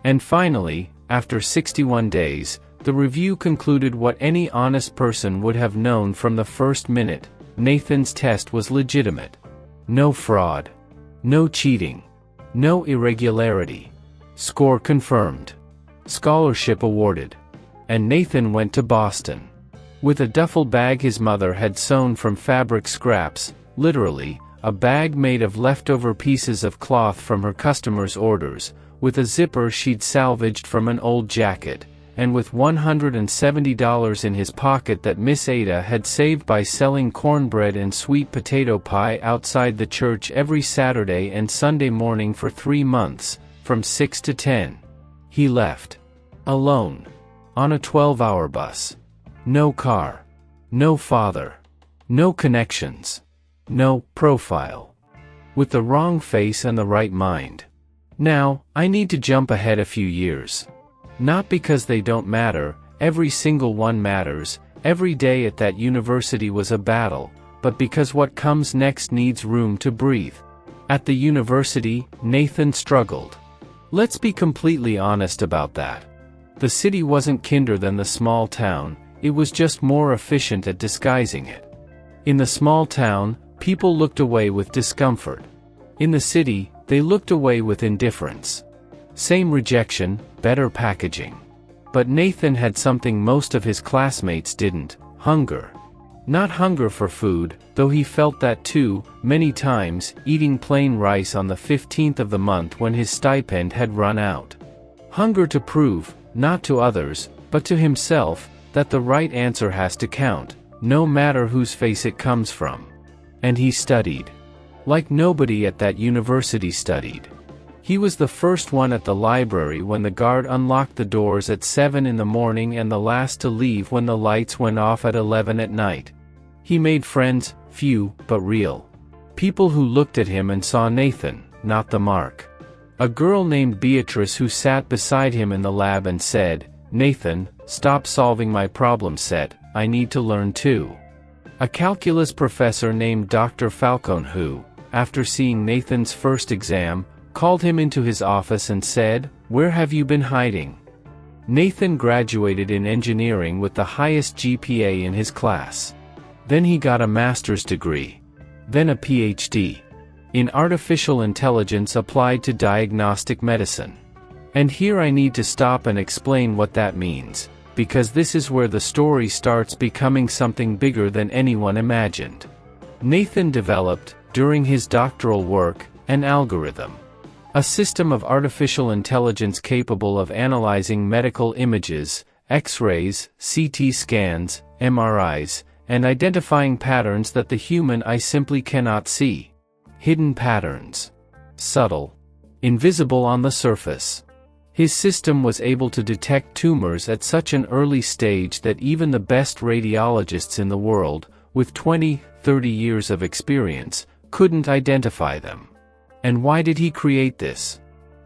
And finally, after 61 days, the review concluded what any honest person would have known from the first minute: Nathan's test was legitimate. No fraud. No cheating. No irregularity. Score confirmed. Scholarship awarded. And Nathan went to Boston. With a duffel bag his mother had sewn from fabric scraps, literally, a bag made of leftover pieces of cloth from her customers' orders, with a zipper she'd salvaged from an old jacket, and with $170 in his pocket that Miss Ada had saved by selling cornbread and sweet potato pie outside the church every Saturday and Sunday morning for 3 months, from 6 to 10. He left. Alone. On a 12-hour bus. No car. No father. No connections. No profile. With the wrong face and the right mind. Now, I need to jump ahead a few years. Not because they don't matter, every single one matters, every day at that university was a battle, but because what comes next needs room to breathe. At the university, Nathan struggled. Let's be completely honest about that. The city wasn't kinder than the small town, it was just more efficient at disguising it. In the small town, people looked away with discomfort. In the city, they looked away with indifference. Same rejection, better packaging. But Nathan had something most of his classmates didn't: hunger. Not hunger for food, though he felt that too, many times, eating plain rice on the 15th of the month when his stipend had run out. Hunger to prove, not to others, but to himself, that the right answer has to count, no matter whose face it comes from. And he studied. Like nobody at that university studied. He was the first one at the library when the guard unlocked the doors at 7 in the morning and the last to leave when the lights went off at 11 at night. He made friends, few, but real. People who looked at him and saw Nathan, not the mark. A girl named Beatrice who sat beside him in the lab and said, "Nathan, stop solving my problem set, I need to learn too." A calculus professor named Dr. Falcone who, after seeing Nathan's first exam, called him into his office and said, "Where have you been hiding?" Nathan graduated in engineering with the highest GPA in his class. Then he got a master's degree. Then a PhD. In artificial intelligence applied to diagnostic medicine. And here I need to stop and explain what that means, because this is where the story starts becoming something bigger than anyone imagined. Nathan developed, during his doctoral work, an algorithm. A system of artificial intelligence capable of analyzing medical images, X-rays, CT scans, MRIs, and identifying patterns that the human eye simply cannot see. Hidden patterns. Subtle. Invisible on the surface. His system was able to detect tumors at such an early stage that even the best radiologists in the world, with 20, 30 years of experience, couldn't identify them. And why did he create this?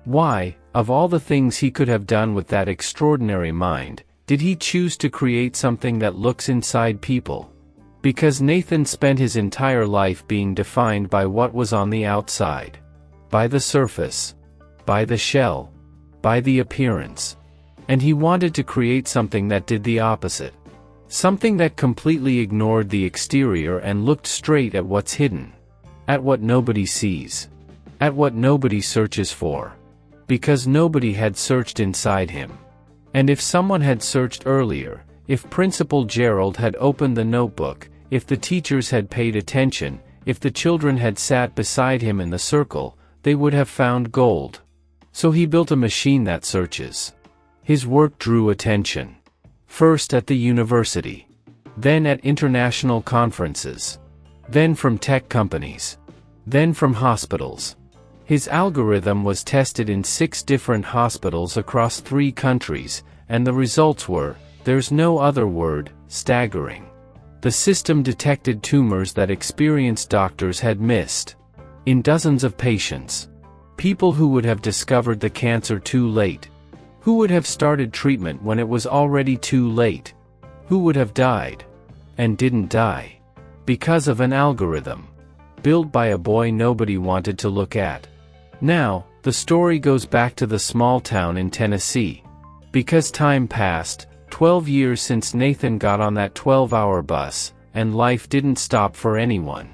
Why, of all the things he could have done with that extraordinary mind, did he choose to create something that looks inside people? Because Nathan spent his entire life being defined by what was on the outside. By the surface. By the shell. By the appearance. And he wanted to create something that did the opposite. Something that completely ignored the exterior and looked straight at what's hidden. At what nobody sees. At what nobody searches for. Because nobody had searched inside him. And if someone had searched earlier, if Principal Gerald had opened the notebook, if the teachers had paid attention, if the children had sat beside him in the circle, they would have found gold. So he built a machine that searches. His work drew attention. First at the university. Then at international conferences. Then from tech companies. Then from hospitals. His algorithm was tested in 6 different hospitals across 3 countries, and the results were, there's no other word, staggering. The system detected tumors that experienced doctors had missed. In dozens of patients. People who would have discovered the cancer too late. Who would have started treatment when it was already too late. Who would have died. And didn't die. Because of an algorithm. Built by a boy nobody wanted to look at. Now, the story goes back to the small town in Tennessee. Because time passed, 12 years since Nathan got on that 12-hour bus, and life didn't stop for anyone.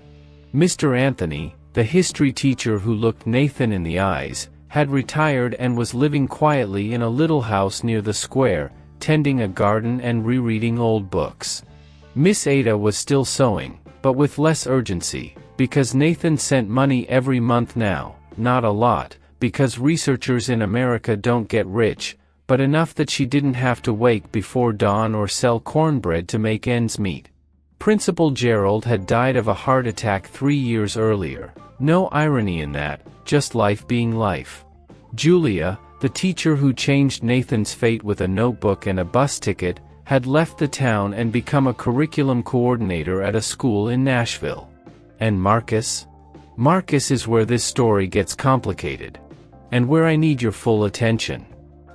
Mr. Anthony, the history teacher who looked Nathan in the eyes, had retired and was living quietly in a little house near the square, tending a garden and rereading old books. Miss Ada was still sewing, but with less urgency, because Nathan sent money every month now. Not a lot, because researchers in America don't get rich, but enough that she didn't have to wake before dawn or sell cornbread to make ends meet. Principal Gerald had died of a heart attack 3 years earlier. No irony in that, just life being life. Julia, the teacher who changed Nathan's fate with a notebook and a bus ticket, had left the town and become a curriculum coordinator at a school in Nashville. And Marcus? Marcus is where this story gets complicated. And where I need your full attention.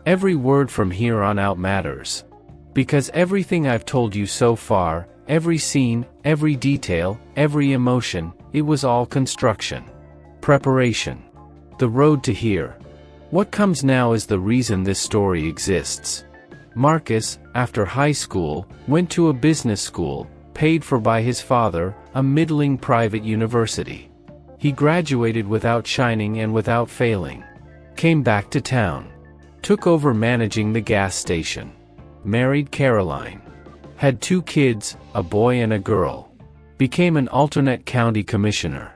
Every word from here on out matters. Because everything I've told you so far, every scene, every detail, every emotion, it was all construction. Preparation. The road to here. What comes now is the reason this story exists. Marcus, after high school, went to a business school, paid for by his father, a middling private university. He graduated without shining and without failing. Came back to town. Took over managing the gas station. Married Caroline. Had 2 kids, a boy and a girl. Became an alternate county commissioner.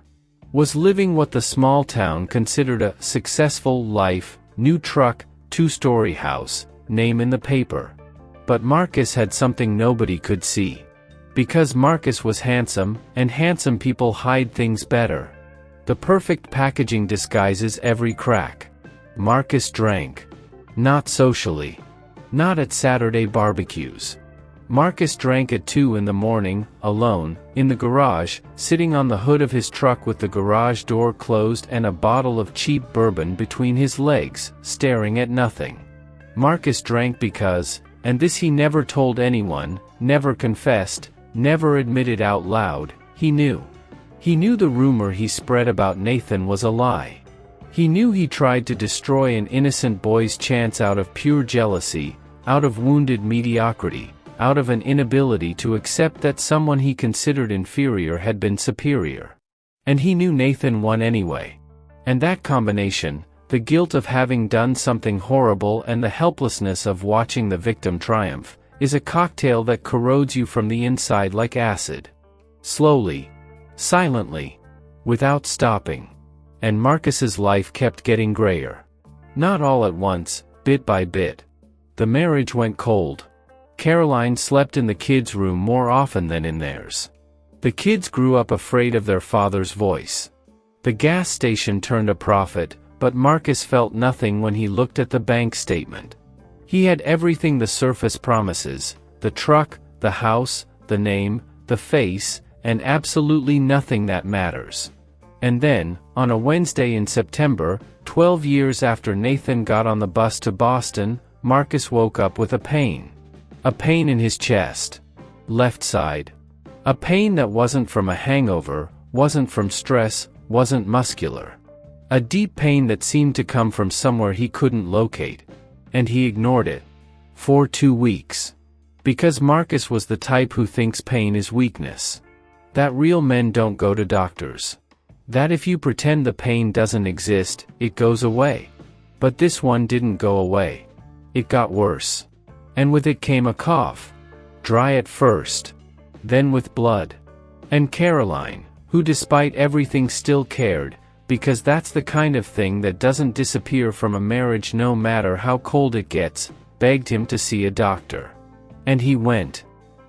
Was living what the small town considered a successful life, new truck, 2-story house, name in the paper. But Marcus had something nobody could see. Because Marcus was handsome, and handsome people hide things better. The perfect packaging disguises every crack. Marcus drank. Not socially. Not at Saturday barbecues. Marcus drank at 2 in the morning, alone, in the garage, sitting on the hood of his truck with the garage door closed and a bottle of cheap bourbon between his legs, staring at nothing. Marcus drank because, and this he never told anyone, never confessed, never admitted out loud, he knew. He knew the rumor he spread about Nathan was a lie. He knew he tried to destroy an innocent boy's chance out of pure jealousy, out of wounded mediocrity, out of an inability to accept that someone he considered inferior had been superior. And he knew Nathan won anyway. And that combination, the guilt of having done something horrible and the helplessness of watching the victim triumph, is a cocktail that corrodes you from the inside like acid. Slowly. Silently. Without stopping. And Marcus's life kept getting grayer. Not all at once, bit by bit. The marriage went cold. Caroline slept in the kids' room more often than in theirs. The kids grew up afraid of their father's voice. The gas station turned a profit, but Marcus felt nothing when he looked at the bank statement. He had everything the surface promises, the truck, the house, the name, the face, and absolutely nothing that matters. And then, on a Wednesday in September, 12 years after Nathan got on the bus to Boston, Marcus woke up with a pain. A pain in his chest. Left side. A pain that wasn't from a hangover, wasn't from stress, wasn't muscular. A deep pain that seemed to come from somewhere he couldn't locate. And he ignored it. For 2 weeks. Because Marcus was the type who thinks pain is weakness. That real men don't go to doctors. That if you pretend the pain doesn't exist, it goes away. But this one didn't go away. It got worse. And with it came a cough. Dry at first. Then with blood. And Caroline, who despite everything still cared, because that's the kind of thing that doesn't disappear from a marriage no matter how cold it gets, begged him to see a doctor. And he went.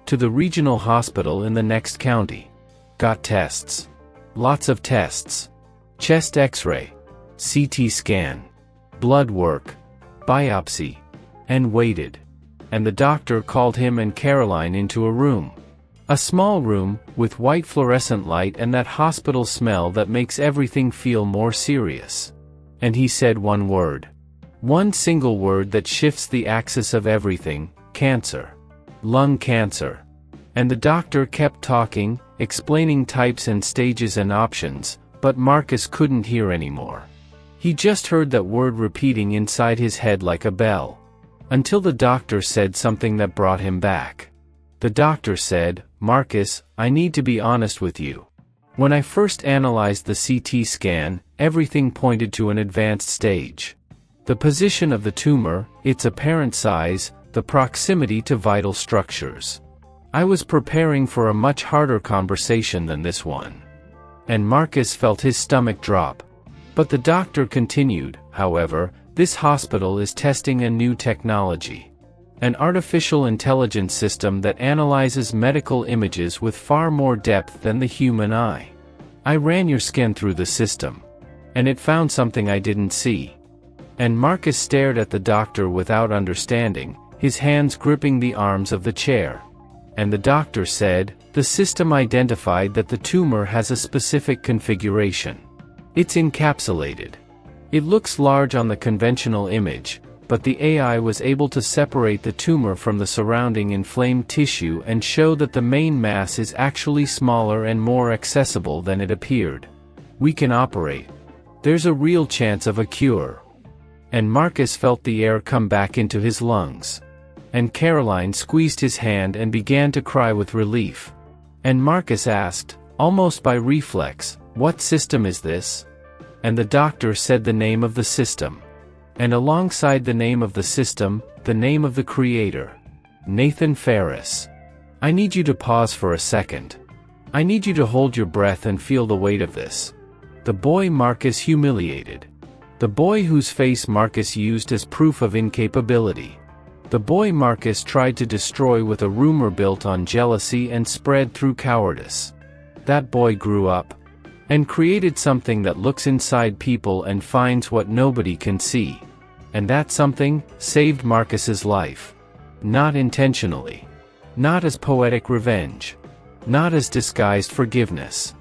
To the regional hospital in the next county. Got tests. Lots of tests. Chest X-ray. CT scan. Blood work. Biopsy. And waited. And the doctor called him and Caroline into a room. A small room, with white fluorescent light and that hospital smell that makes everything feel more serious. And he said one word. One single word that shifts the axis of everything: cancer. Lung cancer. And the doctor kept talking, explaining types and stages and options, but Marcus couldn't hear anymore. He just heard that word repeating inside his head like a bell. Until the doctor said something that brought him back. The doctor said, "Marcus, I need to be honest with you. When I first analyzed the CT scan, everything pointed to an advanced stage. The position of the tumor, its apparent size, the proximity to vital structures. I was preparing for a much harder conversation than this one." And Marcus felt his stomach drop. But the doctor continued, "However, this hospital is testing a new technology. An artificial intelligence system that analyzes medical images with far more depth than the human eye. I ran your scan through the system. And it found something I didn't see." And Marcus stared at the doctor without understanding, his hands gripping the arms of the chair. And the doctor said, "The system identified that the tumor has a specific configuration. It's encapsulated. It looks large on the conventional image, but the AI was able to separate the tumor from the surrounding inflamed tissue and show that the main mass is actually smaller and more accessible than it appeared. We can operate. There's a real chance of a cure." And Marcus felt the air come back into his lungs. And Caroline squeezed his hand and began to cry with relief. And Marcus asked, almost by reflex, "What system is this?" And the doctor said the name of the system. And alongside the name of the system, the name of the creator. Nathan Ferris. I need you to pause for a second. I need you to hold your breath and feel the weight of this. The boy Marcus humiliated. The boy whose face Marcus used as proof of incapability. The boy Marcus tried to destroy with a rumor built on jealousy and spread through cowardice. That boy grew up and created something that looks inside people and finds what nobody can see. And that something saved Marcus's life. Not intentionally. Not as poetic revenge. Not as disguised forgiveness.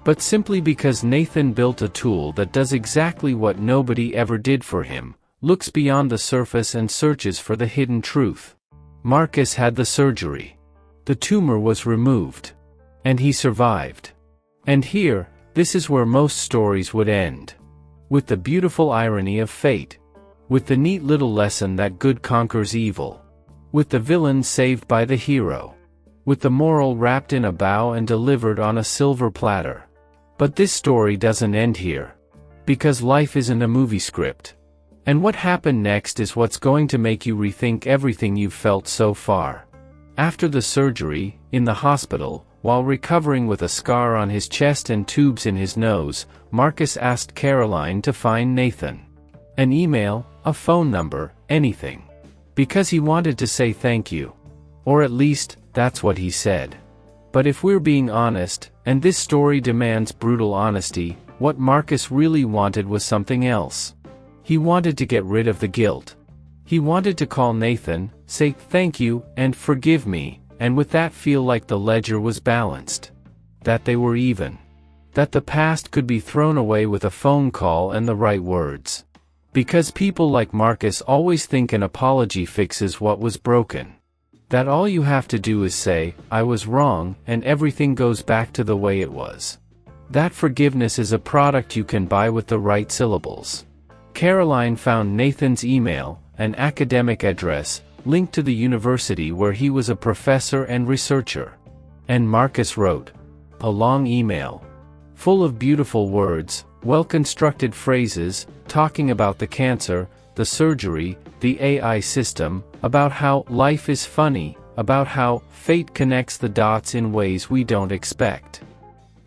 But simply because Nathan built a tool that does exactly what nobody ever did for him, looks beyond the surface and searches for the hidden truth. Marcus had the surgery. The tumor was removed. And he survived. And here, this is where most stories would end. With the beautiful irony of fate. With the neat little lesson that good conquers evil. With the villain saved by the hero. With the moral wrapped in a bow and delivered on a silver platter. But this story doesn't end here. Because life isn't a movie script. And what happened next is what's going to make you rethink everything you've felt so far. After the surgery, in the hospital, while recovering with a scar on his chest and tubes in his nose, Marcus asked Caroline to find Nathan. An email, a phone number, anything. Because he wanted to say thank you. Or at least, that's what he said. But if we're being honest, and this story demands brutal honesty, what Marcus really wanted was something else. He wanted to get rid of the guilt. He wanted to call Nathan, say thank you, and forgive me, and with that feel like the ledger was balanced. That they were even. That the past could be thrown away with a phone call and the right words. Because people like Marcus always think an apology fixes what was broken. That all you have to do is say, I was wrong, and everything goes back to the way it was. That forgiveness is a product you can buy with the right syllables. Caroline found Nathan's email, an academic address, linked to the university where he was a professor and researcher. And Marcus wrote a long email. Full of beautiful words, well-constructed phrases, talking about the cancer, the surgery, the AI system, about how life is funny, about how fate connects the dots in ways we don't expect.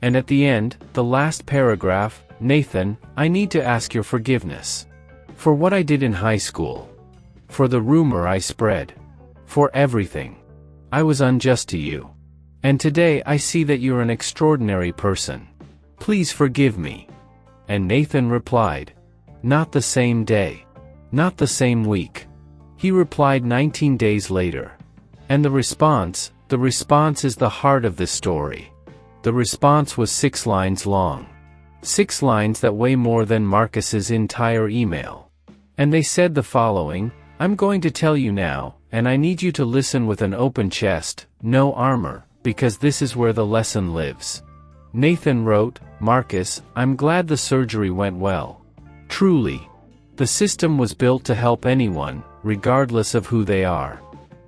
And at the end, the last paragraph, Nathan, I need to ask your forgiveness. For what I did in high school. For the rumor I spread. For everything. I was unjust to you. And today I see that you're an extraordinary person. Please forgive me. And Nathan replied. Not the same day. Not the same week. He replied 19 days later. And the response is the heart of this story. The response was 6 lines long. 6 lines that weigh more than Marcus's entire email. And they said the following, I'm going to tell you now, and I need you to listen with an open chest, no armor, because this is where the lesson lives. Nathan wrote, Marcus, I'm glad the surgery went well. Truly. The system was built to help anyone, regardless of who they are.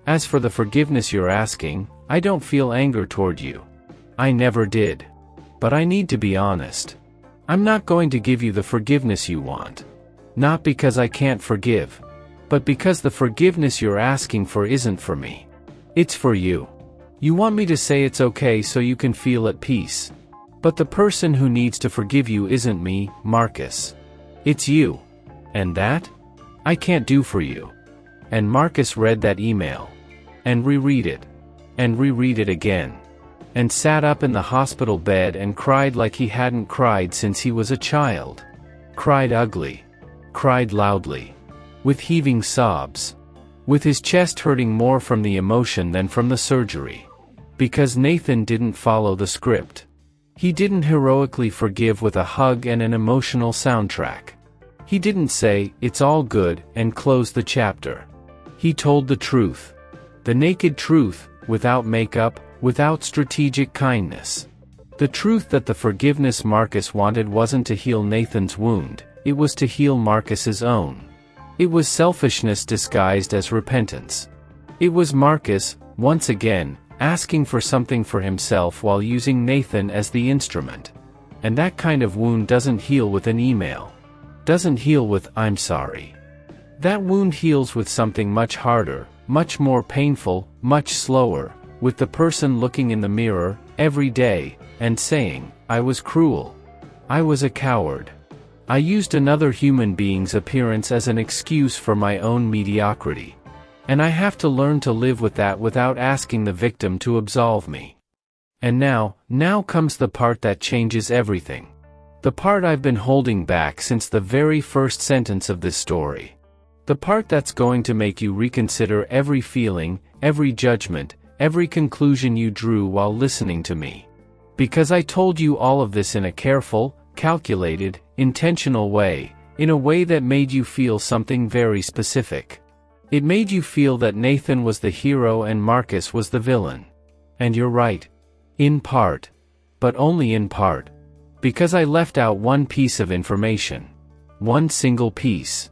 As for the forgiveness you're asking, I don't feel anger toward you. I never did. But I need to be honest. I'm not going to give you the forgiveness you want. Not because I can't forgive. But because the forgiveness you're asking for isn't for me. It's for you. You want me to say it's okay so you can feel at peace. But the person who needs to forgive you isn't me, Marcus. It's you. And that? I can't do for you. And Marcus read that email. And reread it. And reread it again. And sat up in the hospital bed and cried like he hadn't cried since he was a child. Cried ugly. Cried loudly. With heaving sobs. With his chest hurting more from the emotion than from the surgery. Because Nathan didn't follow the script. He didn't heroically forgive with a hug and an emotional soundtrack. He didn't say, it's all good, and close the chapter. He told the truth. The naked truth, without makeup, without strategic kindness. The truth that the forgiveness Marcus wanted wasn't to heal Nathan's wound, it was to heal Marcus's own. It was selfishness disguised as repentance. It was Marcus, once again, asking for something for himself while using Nathan as the instrument. And that kind of wound doesn't heal with an email. Doesn't heal with, I'm sorry. That wound heals with something much harder, much more painful, much slower, with the person looking in the mirror, every day, and saying, I was cruel. I was a coward. I used another human being's appearance as an excuse for my own mediocrity. And I have to learn to live with that without asking the victim to absolve me. And now comes the part that changes everything. The part I've been holding back since the very first sentence of this story. The part that's going to make you reconsider every feeling, every judgment, every conclusion you drew while listening to me. Because I told you all of this in a careful, calculated, intentional way, in a way that made you feel something very specific. It made you feel that Nathan was the hero and Marcus was the villain. And you're right. In part. But only in part. Because I left out one piece of information. One single piece.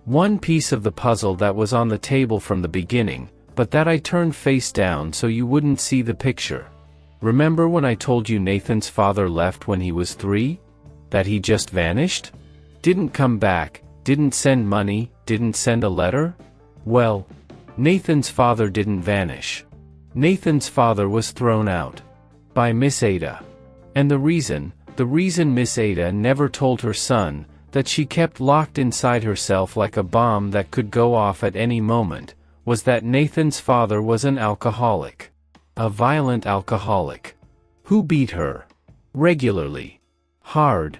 One piece of the puzzle that was on the table from the beginning, but that I turned face down so you wouldn't see the picture. Remember when I told you Nathan's father left when he was 3? That he just vanished? Didn't come back, didn't send money, didn't send a letter? Well, Nathan's father didn't vanish. Nathan's father was thrown out. By Miss Ada. And the reason Miss Ada never told her son, that she kept locked inside herself like a bomb that could go off at any moment, was that Nathan's father was an alcoholic. A violent alcoholic. Who beat her. Regularly. Hard.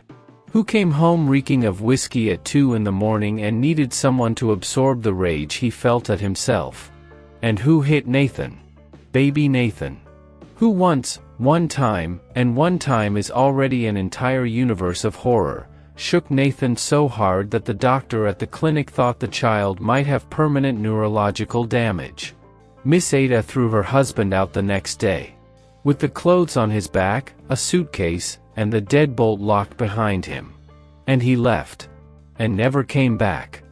Who came home reeking of whiskey at 2 in the morning and needed someone to absorb the rage he felt at himself. And who hit Nathan. Baby Nathan. Who one time, and one time is already an entire universe of horror, shook Nathan so hard that the doctor at the clinic thought the child might have permanent neurological damage. Miss Ada threw her husband out the next day. With the clothes on his back, a suitcase, and the deadbolt locked behind him. And he left. And never came back.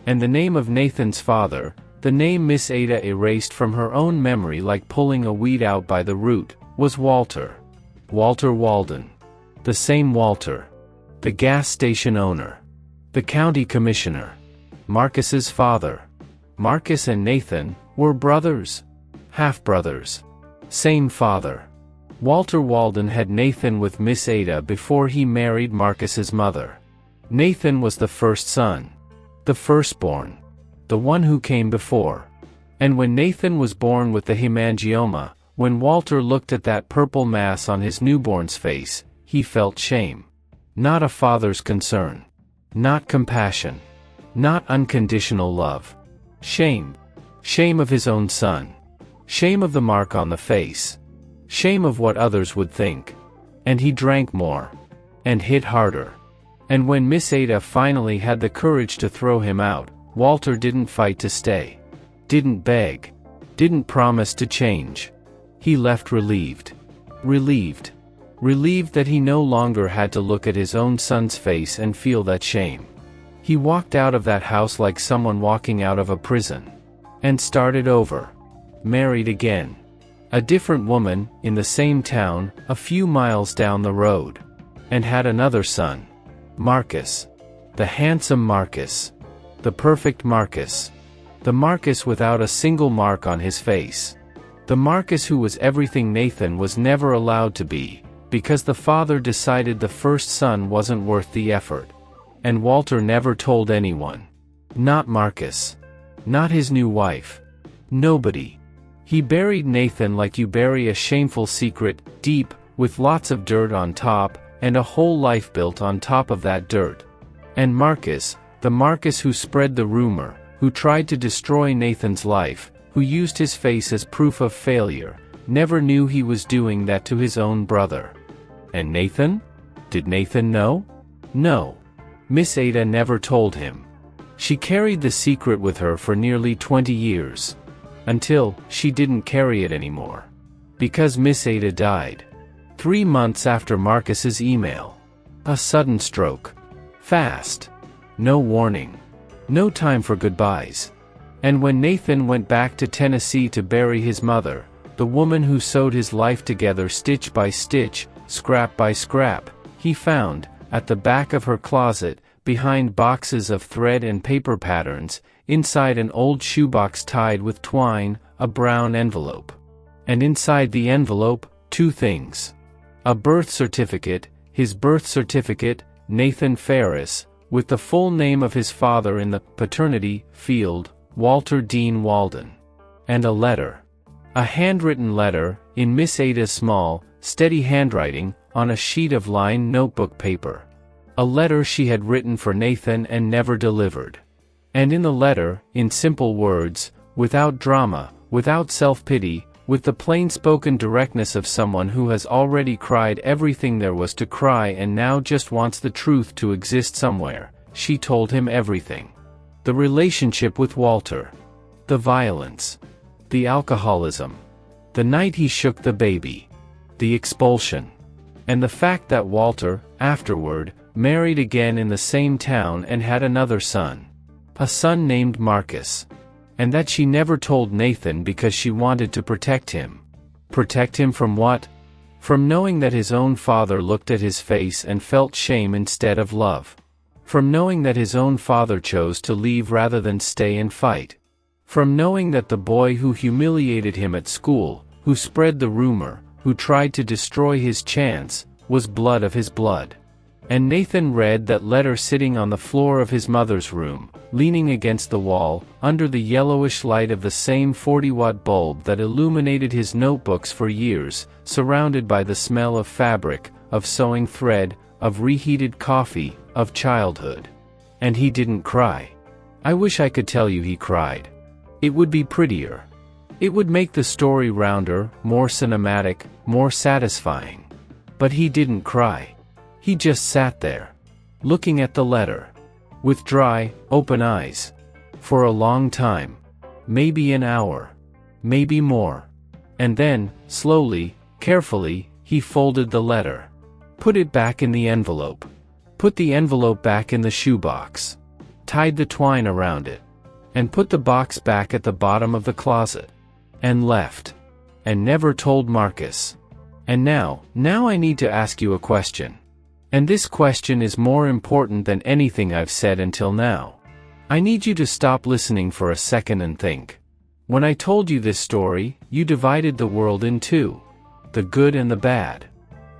And the name of Nathan's father, the name Miss Ada erased from her own memory like pulling a weed out by the root, was Walter. Walter Walden. The same Walter. The gas station owner. The county commissioner. Marcus's father. Marcus and Nathan were brothers. Half-brothers. Same father. Walter Walden had Nathan with Miss Ada before he married Marcus's mother. Nathan was the first son. The firstborn. The one who came before. And when Nathan was born with the hemangioma, when Walter looked at that purple mass on his newborn's face, he felt shame. Not a father's concern. Not compassion. Not unconditional love. Shame. Shame of his own son. Shame of the mark on the face. Shame of what others would think. And he drank more. And hit harder. And when Miss Ada finally had the courage to throw him out, Walter didn't fight to stay. Didn't beg. Didn't promise to change. He left relieved. Relieved. Relieved that he no longer had to look at his own son's face and feel that shame. He walked out of that house like someone walking out of a prison. And started over. Married again. A different woman, in the same town, a few miles down the road. And had another son. Marcus. The handsome Marcus. The perfect Marcus. The Marcus without a single mark on his face. The Marcus who was everything Nathan was never allowed to be, because the father decided the first son wasn't worth the effort. And Walter never told anyone. Not Marcus. Not his new wife. Nobody. He buried Nathan like you bury a shameful secret, deep, with lots of dirt on top, and a whole life built on top of that dirt. And Marcus, the Marcus who spread the rumor, who tried to destroy Nathan's life, who used his face as proof of failure, never knew he was doing that to his own brother. And Nathan? Did Nathan know? No. Miss Ada never told him. She carried the secret with her for nearly 20 years. Until she didn't carry it anymore. Because Miss Ada died. 3 months after Marcus's email. A sudden stroke. Fast. No warning. No time for goodbyes. And when Nathan went back to Tennessee to bury his mother, the woman who sewed his life together stitch by stitch, scrap by scrap, he found, at the back of her closet, behind boxes of thread and paper patterns, inside an old shoebox tied with twine, a brown envelope. And inside the envelope, 2 things. A birth certificate, his birth certificate, Nathan Ferris, with the full name of his father in the paternity field, Walter Dean Walden. And a letter. A handwritten letter, in Miss Ada's small, steady handwriting, on a sheet of lined notebook paper. A letter she had written for Nathan and never delivered. And in the letter, in simple words, without drama, without self-pity, with the plain-spoken directness of someone who has already cried everything there was to cry and now just wants the truth to exist somewhere, she told him everything. The relationship with Walter. The violence. The alcoholism. The night he shook the baby. The expulsion. And the fact that Walter, afterward, married again in the same town and had another son. A son named Marcus. And that she never told Nathan because she wanted to protect him. Protect him from what? From knowing that his own father looked at his face and felt shame instead of love. From knowing that his own father chose to leave rather than stay and fight. From knowing that the boy who humiliated him at school, who spread the rumor, who tried to destroy his chance, was blood of his blood. And Nathan read that letter sitting on the floor of his mother's room, leaning against the wall, under the yellowish light of the same 40-watt bulb that illuminated his notebooks for years, surrounded by the smell of fabric, of sewing thread, of reheated coffee, of childhood. And he didn't cry. I wish I could tell you he cried. It would be prettier. It would make the story rounder, more cinematic, more satisfying. But he didn't cry. He just sat there, looking at the letter, with dry, open eyes, for a long time, maybe an hour, maybe more. And then, slowly, carefully, he folded the letter, put it back in the envelope, put the envelope back in the shoebox, tied the twine around it, and put the box back at the bottom of the closet, and left, and never told Marcus. And now I need to ask you a question. And this question is more important than anything I've said until now. I need you to stop listening for a second and think. When I told you this story, you divided the world in two. The good and the bad.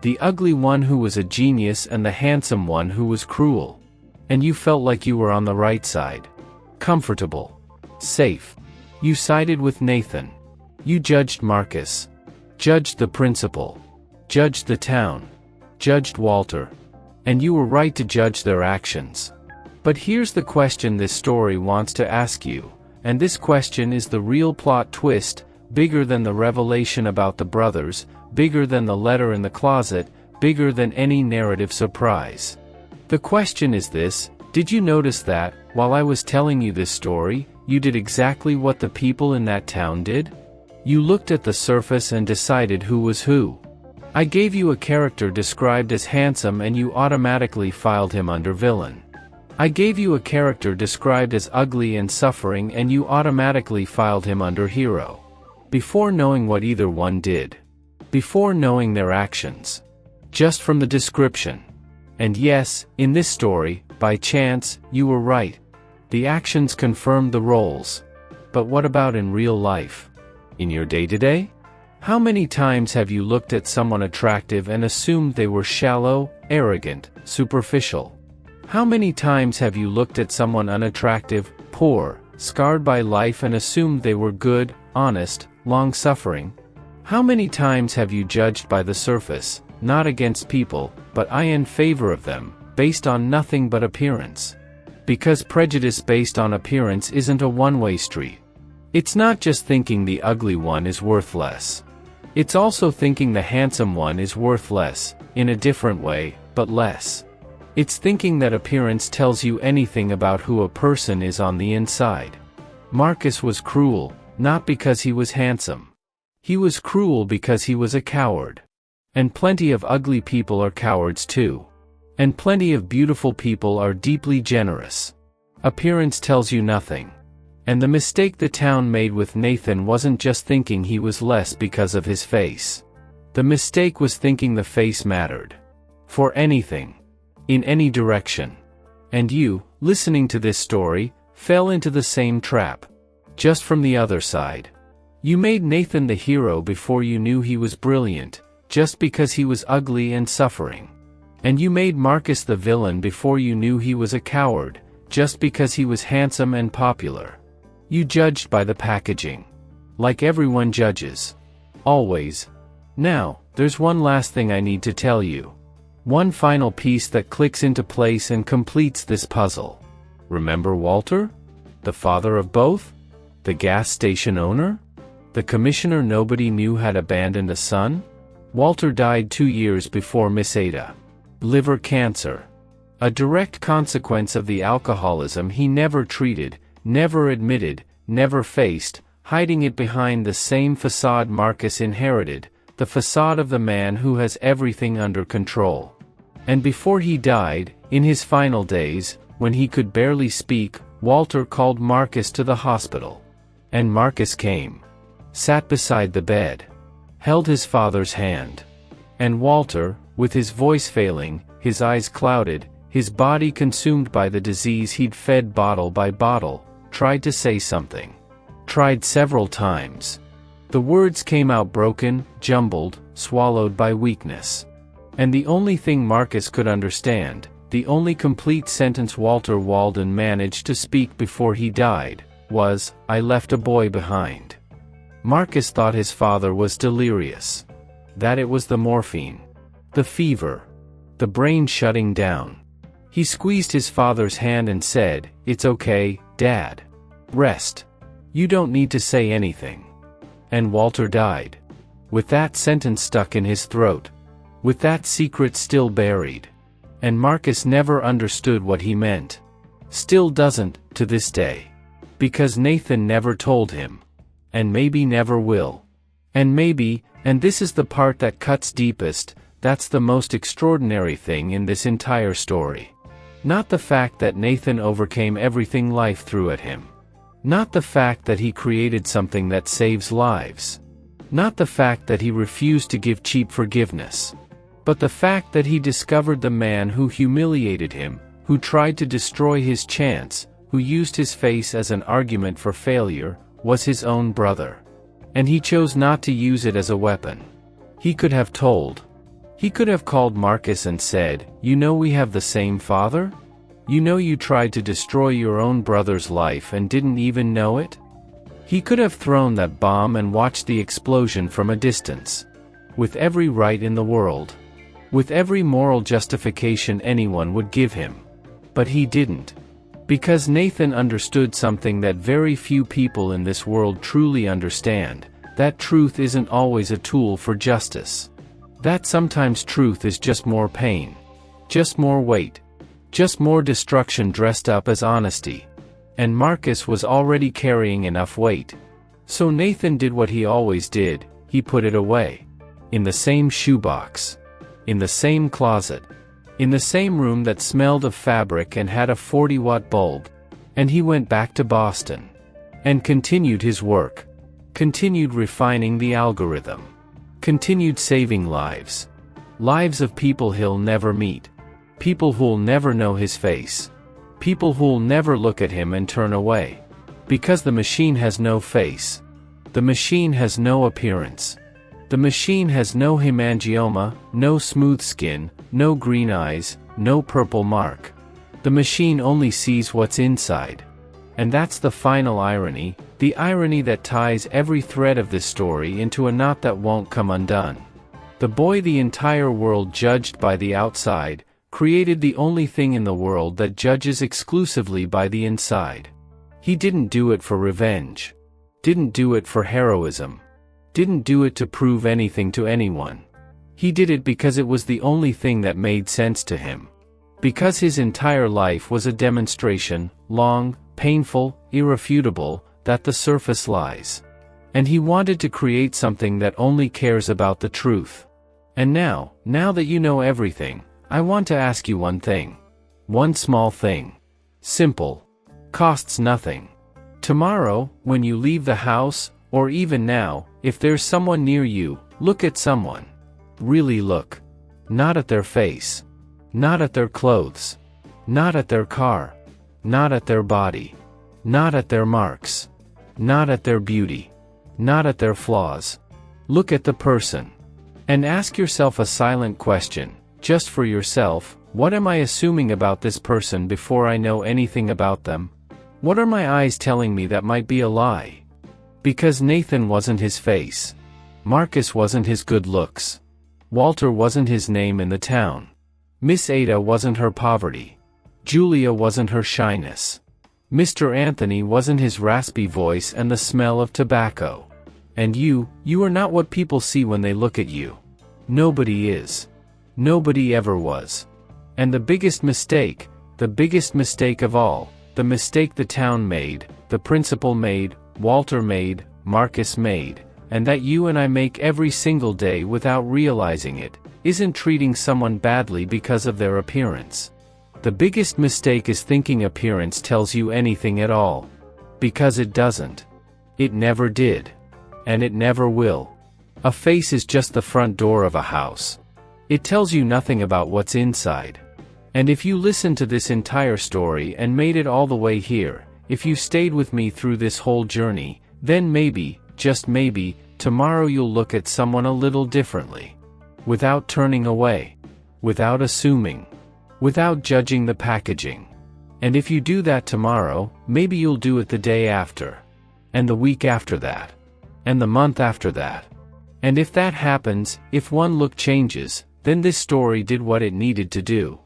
The ugly one who was a genius and the handsome one who was cruel. And you felt like you were on the right side. Comfortable. Safe. You sided with Nathan. You judged Marcus. Judged the principal. Judged the town. Judged Walter. And you were right to judge their actions. But here's the question this story wants to ask you, and this question is the real plot twist, bigger than the revelation about the brothers, bigger than the letter in the closet, bigger than any narrative surprise. The question is this: did you notice that, while I was telling you this story, you did exactly what the people in that town did? You looked at the surface and decided who was who. I gave you a character described as handsome and you automatically filed him under villain. I gave you a character described as ugly and suffering and you automatically filed him under hero. Before knowing what either one did. Before knowing their actions. Just from the description. And yes, in this story, by chance, you were right. The actions confirmed the roles. But what about in real life? In your day-to-day? How many times have you looked at someone attractive and assumed they were shallow, arrogant, superficial? How many times have you looked at someone unattractive, poor, scarred by life and assumed they were good, honest, long-suffering? How many times have you judged by the surface, not against people, but in favor of them, based on nothing but appearance? Because prejudice based on appearance isn't a one-way street. It's not just thinking the ugly one is worth less. It's also thinking the handsome one is worth less, in a different way, but less. It's thinking that appearance tells you anything about who a person is on the inside. Marcus was cruel, not because he was handsome. He was cruel because he was a coward. And plenty of ugly people are cowards too. And plenty of beautiful people are deeply generous. Appearance tells you nothing. And the mistake the town made with Nathan wasn't just thinking he was less because of his face. The mistake was thinking the face mattered. For anything. In any direction. And you, listening to this story, fell into the same trap. Just from the other side. You made Nathan the hero before you knew he was brilliant, just because he was ugly and suffering. And you made Marcus the villain before you knew he was a coward, just because he was handsome and popular. You judged by the packaging. Like everyone judges. Always. Now, there's one last thing I need to tell you. One final piece that clicks into place and completes this puzzle. Remember Walter? The father of both? The gas station owner? The commissioner nobody knew had abandoned a son? Walter died 2 years before Miss Ada. Liver cancer. A direct consequence of the alcoholism he never treated, never admitted, never faced, hiding it behind the same facade Marcus inherited, the facade of the man who has everything under control. And before he died, in his final days, when he could barely speak, Walter called Marcus to the hospital. And Marcus came. Sat beside the bed. Held his father's hand. And Walter, with his voice failing, his eyes clouded, his body consumed by the disease he'd fed bottle by bottle, tried to say something. Tried several times. The words came out broken, jumbled, swallowed by weakness. And the only thing Marcus could understand, the only complete sentence Walter Walden managed to speak before he died, was, "I left a boy behind." Marcus thought his father was delirious. That it was the morphine. The fever. The brain shutting down. He squeezed his father's hand and said, "It's okay, Dad. Rest. You don't need to say anything." And Walter died. With that sentence stuck in his throat. With that secret still buried. And Marcus never understood what he meant. Still doesn't, to this day. Because Nathan never told him. And maybe never will. And maybe, and this is the part that cuts deepest, that's the most extraordinary thing in this entire story. Not the fact that Nathan overcame everything life threw at him. Not the fact that he created something that saves lives. Not the fact that he refused to give cheap forgiveness. But the fact that he discovered the man who humiliated him, who tried to destroy his chance, who used his face as an argument for failure, was his own brother. And he chose not to use it as a weapon. He could have told. He could have called Marcus and said, "You know we have the same father? You know you tried to destroy your own brother's life and didn't even know it?" He could have thrown that bomb and watched the explosion from a distance. With every right in the world. With every moral justification anyone would give him. But he didn't. Because Nathan understood something that very few people in this world truly understand, that truth isn't always a tool for justice. That sometimes truth is just more pain. Just more weight. Just more destruction dressed up as honesty. And Marcus was already carrying enough weight. So Nathan did what he always did, he put it away. In the same shoebox. In the same closet. In the same room that smelled of fabric and had a 40-watt bulb. And he went back to Boston. And continued his work. Continued refining the algorithm. Continued saving lives. Lives of people he'll never meet. People who'll never know his face. People who'll never look at him and turn away. Because the machine has no face. The machine has no appearance. The machine has no hemangioma, no smooth skin, no green eyes, no purple mark. The machine only sees what's inside. And that's the final irony, the irony that ties every thread of this story into a knot that won't come undone. The boy the entire world judged by the outside, created the only thing in the world that judges exclusively by the inside. He didn't do it for revenge. Didn't do it for heroism. Didn't do it to prove anything to anyone. He did it because it was the only thing that made sense to him. Because his entire life was a demonstration, long, painful, irrefutable, that the surface lies. And he wanted to create something that only cares about the truth. And now that you know everything, I want to ask you one thing. One small thing. Simple. Costs nothing. Tomorrow, when you leave the house, or even now, if there's someone near you, look at someone. Really look. Not at their face. Not at their clothes. Not at their car. Not at their body. Not at their marks. Not at their beauty. Not at their flaws. Look at the person. And ask yourself a silent question, just for yourself, what am I assuming about this person before I know anything about them? What are my eyes telling me that might be a lie? Because Nathan wasn't his face. Marcus wasn't his good looks. Walter wasn't his name in the town. Miss Ada wasn't her poverty. Julia wasn't her shyness. Mr. Anthony wasn't his raspy voice and the smell of tobacco. And you are not what people see when they look at you. Nobody is. Nobody ever was. And the biggest mistake of all, the mistake the town made, the principal made, Walter made, Marcus made, and that you and I make every single day without realizing it, isn't treating someone badly because of their appearance. The biggest mistake is thinking appearance tells you anything at all. Because it doesn't. It never did. And it never will. A face is just the front door of a house. It tells you nothing about what's inside. And if you listened to this entire story and made it all the way here, if you stayed with me through this whole journey, then maybe, just maybe, tomorrow you'll look at someone a little differently. Without turning away. Without assuming. Without judging the packaging. And if you do that tomorrow, maybe you'll do it the day after. And the week after that. And the month after that. And if that happens, if one look changes, then this story did what it needed to do.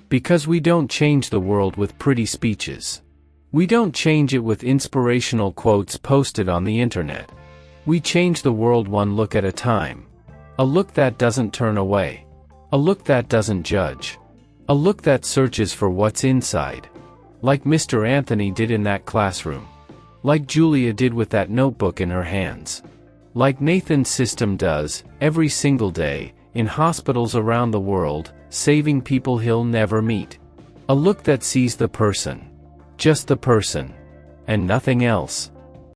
Because we don't change the world with pretty speeches. We don't change it with inspirational quotes posted on the internet. We change the world one look at a time. A look that doesn't turn away. A look that doesn't judge. A look that searches for what's inside. Like Mr. Anthony did in that classroom. Like Julia did with that notebook in her hands. Like Nathan's system does, every single day, in hospitals around the world, saving people he'll never meet. A look that sees the person. Just the person. And nothing else.